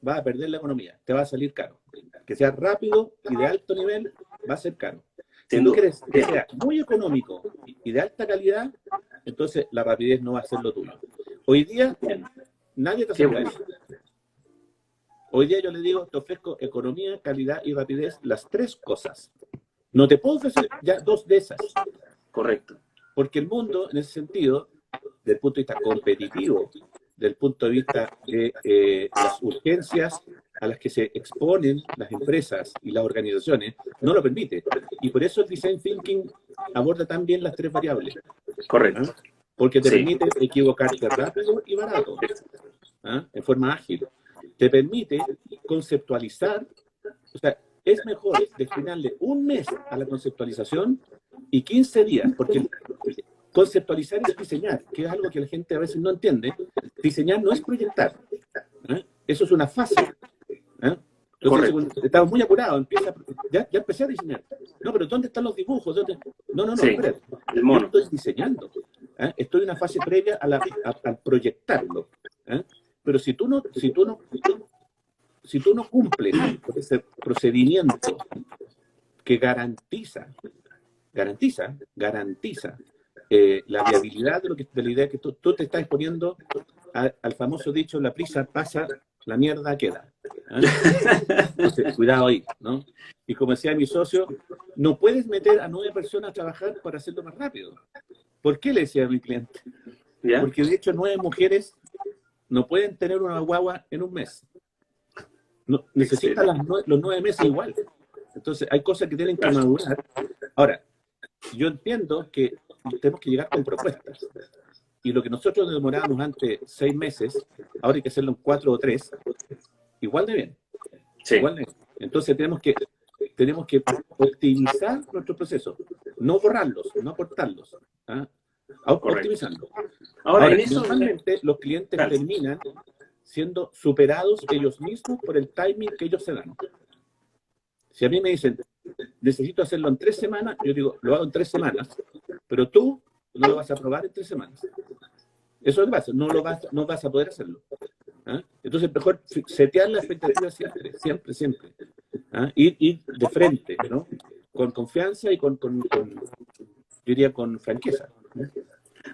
Speaker 2: vas a perder la economía. Te va a salir caro. Que sea rápido y de alto nivel, va a ser caro. Si tú quieres que sea muy económico y de alta calidad, entonces la rapidez no va a ser lo tuyo. Hoy día, nadie te acepta eso. Hoy día yo le digo, te ofrezco economía, calidad y rapidez, las tres cosas. No te puedo ofrecer ya dos de esas.
Speaker 1: Correcto.
Speaker 2: Porque el mundo, en ese sentido, desde el punto de vista competitivo, desde el punto de vista de las urgencias a las que se exponen las empresas y las organizaciones, no lo permite. Y por eso el Design Thinking aborda también las tres variables.
Speaker 1: Correcto.
Speaker 2: Porque te permite equivocarte rápido y barato, en forma ágil. Te permite conceptualizar, o sea, es mejor destinarle un mes a la conceptualización y 15 días, porque conceptualizar es diseñar, que es algo que la gente a veces no entiende. Diseñar no es proyectar, eso es una fase. Entonces, estaba muy apurado, ya empecé a diseñar. No, pero ¿dónde están los dibujos? No, espérate. Yo estoy diseñando. Estoy en una fase previa al proyectarlo. Pero si tú no cumples con ese procedimiento que garantiza la viabilidad de la idea que tú te estás exponiendo al famoso dicho, la prisa pasa, la mierda queda. Entonces, cuidado ahí, ¿no? Y como decía mi socio, no puedes meter a 9 personas a trabajar para hacerlo más rápido. ¿Por qué le decía a mi cliente?
Speaker 1: ¿Ya?
Speaker 2: Porque de hecho 9 mujeres no pueden tener una guagua en un mes. No, necesitan los 9 meses igual. Entonces, hay cosas que tienen que madurar. Ahora, yo entiendo que tenemos que llegar con propuestas. Y lo que nosotros demorábamos antes 6 meses, ahora hay que hacerlo en 4 o 3, igual de bien.
Speaker 1: Sí.
Speaker 2: Igual de bien. Entonces, tenemos que optimizar nuestros procesos. No borrarlos, no acortarlos. Optimizarlos. Ahora, normalmente los clientes terminan siendo superados ellos mismos por el timing que ellos se dan. Si a mí me dicen, necesito hacerlo en 3 semanas, yo digo, lo hago en 3 semanas, pero tú no lo vas a probar en 3 semanas. Eso es lo que pasa, no vas a poder hacerlo. Entonces, mejor setear la expectativa siempre. Ir de frente, ¿no? Con confianza y yo diría con franqueza.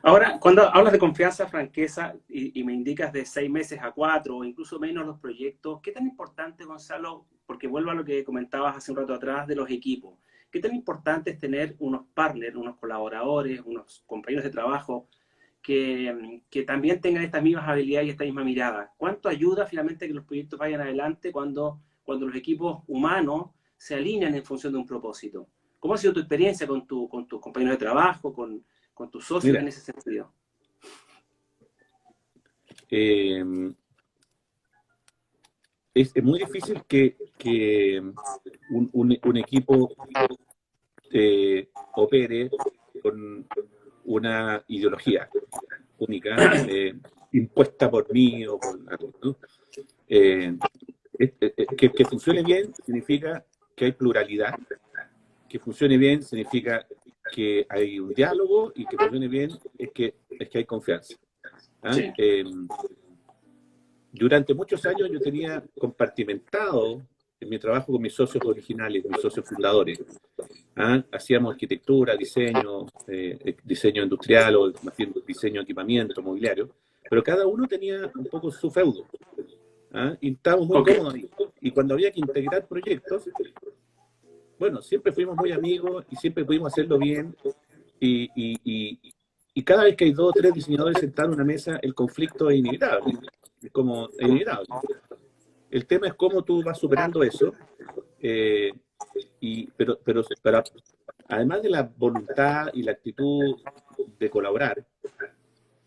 Speaker 1: Ahora, cuando hablas de confianza, franqueza, y me indicas de 6 meses a 4 o incluso menos los proyectos, ¿qué tan importante, Gonzalo, porque vuelvo a lo que comentabas hace un rato atrás de los equipos, qué tan importante es tener unos partners, unos colaboradores, unos compañeros de trabajo que también tengan estas mismas habilidades y esta misma mirada? ¿Cuánto ayuda finalmente que los proyectos vayan adelante cuando los equipos humanos se alinean en función de un propósito? ¿Cómo ha sido tu experiencia con tus compañeros de trabajo, con tus socios en ese sentido?
Speaker 2: Es muy difícil que un equipo opere una ideología única, impuesta por mí o por algo, ¿no? Que funcione bien significa que hay pluralidad, que funcione bien significa que hay un diálogo, y que funcione bien es que hay confianza. ¿Ah?
Speaker 1: Sí.
Speaker 2: Durante muchos años yo tenía compartimentado en mi trabajo con mis socios originales, mis socios fundadores. ¿Ah? Hacíamos arquitectura, diseño, diseño industrial, o más bien diseño de equipamiento, mobiliario, pero cada uno tenía un poco su feudo. ¿Ah? Y estábamos muy cómodos ahí. Y cuando había que integrar proyectos, bueno, siempre fuimos muy amigos y siempre pudimos hacerlo bien. Y cada vez que hay 2 o 3 diseñadores sentados en una mesa, el conflicto es inevitable. Es como es inevitable. El tema es cómo tú vas superando eso. Pero además de la voluntad y la actitud de colaborar,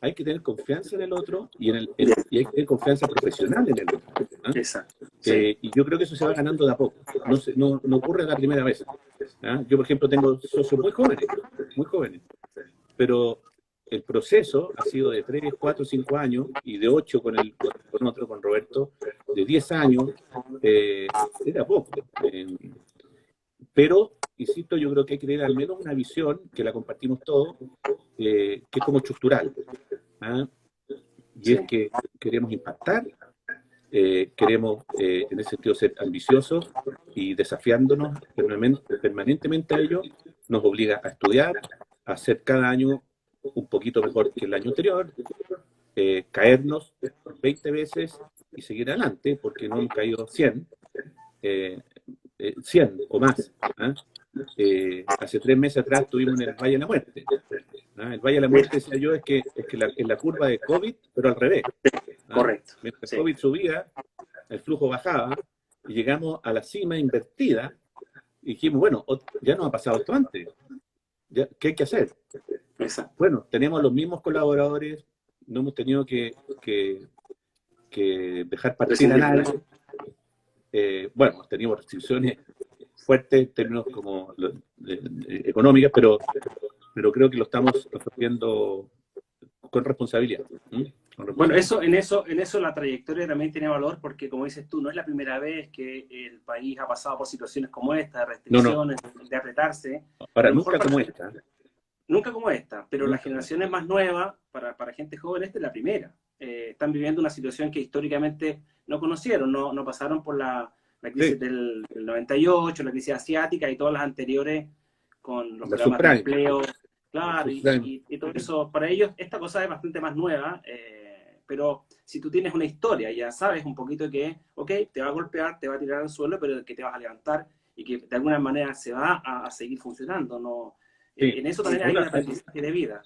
Speaker 2: hay que tener confianza en el otro, y hay que tener confianza profesional en el otro. ¿Ah?
Speaker 1: Exacto. Sí.
Speaker 2: Y yo creo que eso se va ganando de a poco. No ocurre la primera vez. ¿Ah? Yo, por ejemplo, tengo socios muy jóvenes, pero el proceso ha sido de 3, 4, 5 años, y de 8 con otro, con Roberto, de 10 años, era poco. Pero, insisto, yo creo que hay que tener al menos una visión, que la compartimos todos, que es como estructural. ¿Ah? Y es que queremos impactar, queremos en ese sentido ser ambiciosos, y desafiándonos permanentemente a ello, nos obliga a estudiar, a hacer cada año un poquito mejor que el año anterior, caernos 20 veces y seguir adelante, porque no hemos caído 100, 100 o más. ¿Ah? Hace 3 meses atrás estuvimos en el Valle de la Muerte. ¿Ah? El Valle de la Muerte, decía yo, es que en la curva de COVID, pero al revés. ¿Ah?
Speaker 1: Correcto.
Speaker 2: Mientras COVID subía, el flujo bajaba, y llegamos a la cima invertida, y dijimos, bueno, ya nos ha pasado esto antes. ¿Qué hay que hacer?
Speaker 1: Exacto.
Speaker 2: Bueno, tenemos los mismos colaboradores, no hemos tenido que dejar partir a nadie. Bueno, teníamos restricciones fuertes en términos como económicas, pero creo que lo estamos resolviendo con responsabilidad.
Speaker 1: Bueno, en eso la trayectoria también tiene valor, porque como dices tú, no es la primera vez que el país ha pasado por situaciones como esta, de restricciones, de apretarse.
Speaker 2: Ahora, nunca como esta.
Speaker 1: Nunca como esta, pero las generaciones más nuevas, para gente joven, esta es la primera. Están viviendo una situación que históricamente no conocieron, no pasaron por la crisis del 98, la crisis asiática y todas las anteriores, con los programas de empleo. Claro, y todo eso, para ellos esta cosa es bastante más nueva, pero si tú tienes una historia, ya sabes un poquito que, ok, te va a golpear, te va a tirar al suelo, pero que te vas a levantar, y que de alguna manera se va a seguir funcionando, ¿no?
Speaker 2: Sí.
Speaker 1: En eso también hay un aprendizaje de vida.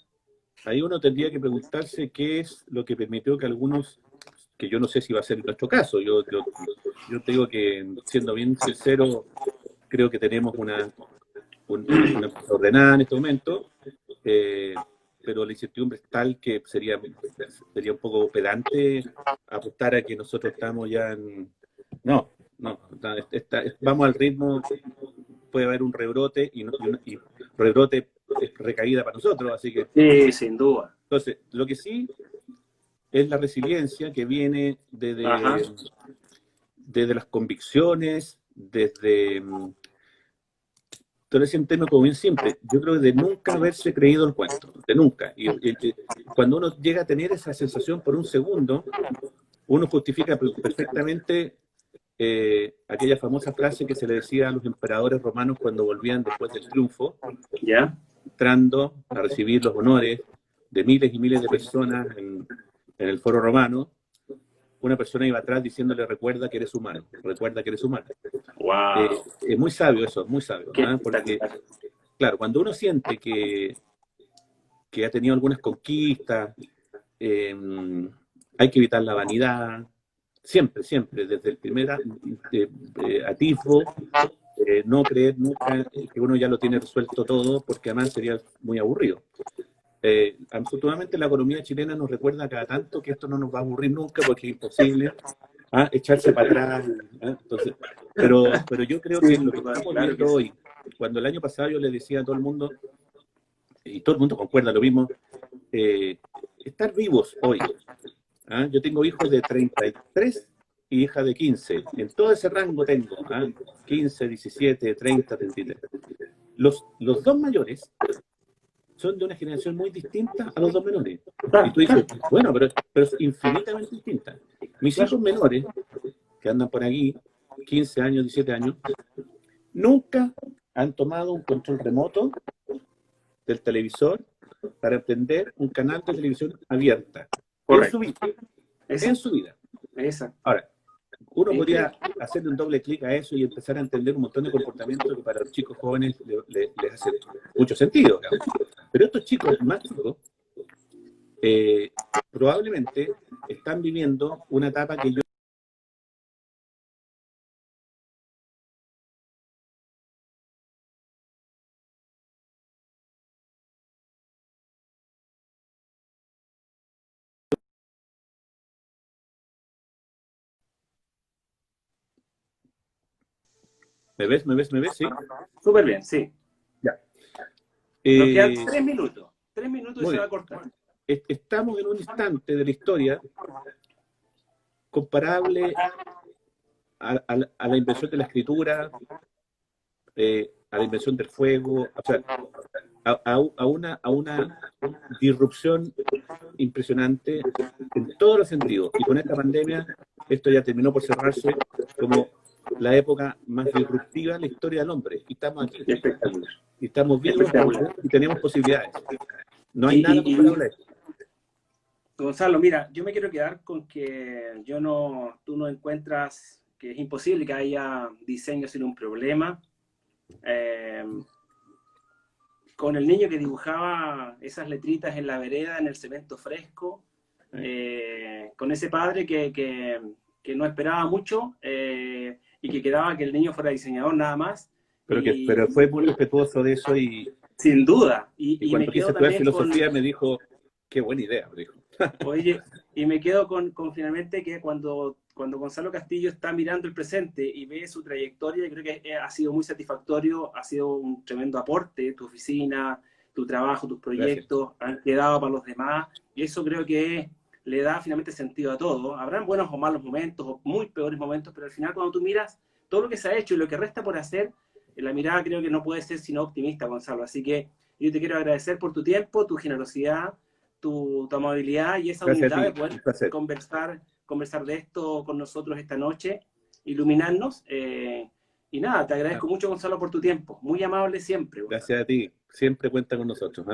Speaker 2: Ahí uno tendría que preguntarse qué es lo que permitió que algunos, que yo no sé si va a ser nuestro caso, yo te digo que, siendo bien sincero, creo que tenemos una ordenada en este momento, pero la incertidumbre es tal que sería un poco pedante apostar a que nosotros estamos ya en... No, vamos al ritmo. Puede haber un rebrote, y rebrote es recaída para nosotros, así que...
Speaker 1: Sí, sin duda.
Speaker 2: Entonces, lo que sí es la resiliencia que viene desde las convicciones, desde... Entonces, es un tema como bien simple. Yo creo que de nunca haberse creído el cuento, de nunca. Y cuando uno llega a tener esa sensación por un segundo, uno justifica perfectamente aquella famosa frase que se le decía a los emperadores romanos cuando volvían después del triunfo, entrando a recibir los honores de miles y miles de personas en el foro romano. Una persona iba atrás diciéndole: recuerda que eres humano, recuerda que eres humano.
Speaker 1: Wow.
Speaker 2: Es muy sabio eso, muy sabio, ¿no? Porque, claro, cuando uno siente que ha tenido algunas conquistas, hay que evitar la vanidad, siempre, desde el primer atisbo, no creer nunca que uno ya lo tiene resuelto todo, porque además sería muy aburrido. Afortunadamente la economía chilena nos recuerda cada tanto que esto no nos va a aburrir nunca, porque es imposible echarse para atrás. Entonces, pero yo creo que lo que estamos viendo hoy, cuando el año pasado yo le decía a todo el mundo, y todo el mundo concuerda lo mismo, estar vivos hoy. ¿Ah? Yo tengo hijos de 33 y hija de 15. En todo ese rango tengo, 15, 17, 30, 33. Los dos mayores son de una generación muy distinta a los dos menores. Y tú dices, bueno, pero es infinitamente distinta. Mis hijos menores, que andan por aquí, 15 años, 17 años, nunca han tomado un control remoto del televisor para prender un canal de televisión abierta. Correcto. En su vida.
Speaker 1: Exacto.
Speaker 2: Ahora, uno podría hacerle un doble clic a eso y empezar a entender un montón de comportamientos que para los chicos jóvenes les hace mucho sentido. Digamos. Pero estos chicos más chicos probablemente están viviendo una etapa que yo ¿Me ves? ¿Sí?
Speaker 1: Súper bien, sí.
Speaker 2: Ya.
Speaker 1: Nos quedan 3 minutos. 3 minutos y se va a cortar.
Speaker 2: Estamos en un instante de la historia comparable a la invención de la escritura, a la invención del fuego, o sea, a una disrupción impresionante en todos los sentidos. Y con esta pandemia, esto ya terminó por cerrarse como la época más disruptiva en la historia del hombre. Y estamos aquí. Y estamos vivos y tenemos posibilidades. No hay nada comparable a esto.
Speaker 1: Gonzalo, mira, yo me quiero quedar con que tú no encuentras que es imposible que haya diseño sin un problema. Con el niño que dibujaba esas letritas en la vereda, en el cemento fresco, con ese padre que no esperaba mucho y que quedaba que el niño fuera diseñador nada más.
Speaker 2: Pero fue muy respetuoso de eso y...
Speaker 1: Sin duda.
Speaker 2: Y cuando quise estudiar filosofía me dijo, qué buena idea, me dijo.
Speaker 1: Oye, y me quedo con finalmente que cuando Gonzalo Castillo está mirando el presente y ve su trayectoria, yo creo que ha sido muy satisfactorio, ha sido un tremendo aporte, tu oficina, tu trabajo, tus proyectos, han quedado para los demás, y eso creo que le da finalmente sentido a todo. Habrán buenos o malos momentos, o muy peores momentos, pero al final cuando tú miras todo lo que se ha hecho y lo que resta por hacer, la mirada creo que no puede ser sino optimista, Gonzalo. Así que yo te quiero agradecer por tu tiempo, tu generosidad, tu amabilidad y esa humildad de poder conversar de esto con nosotros esta noche, iluminarnos. Y nada, te agradezco mucho, Gonzalo, por tu tiempo. Muy amable siempre. Gonzalo.
Speaker 2: Gracias a ti. Siempre cuenta con nosotros.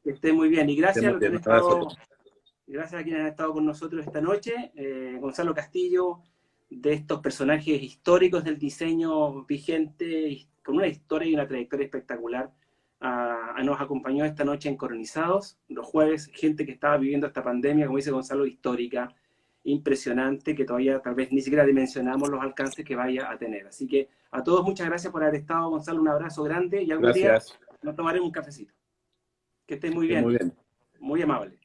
Speaker 1: Que estés muy bien. Y gracias a quienes han estado con nosotros esta noche. Gonzalo Castillo, de estos personajes históricos del diseño vigente, con una historia y una trayectoria espectacular, nos acompañó esta noche en Coronizados, los jueves, gente que estaba viviendo esta pandemia, como dice Gonzalo, histórica, impresionante, que todavía tal vez ni siquiera dimensionamos los alcances que vaya a tener. Así que a todos muchas gracias por haber estado, Gonzalo, un abrazo grande y algún día nos tomaremos un cafecito. Que estés muy bien.
Speaker 2: Muy bien.
Speaker 1: Muy amable.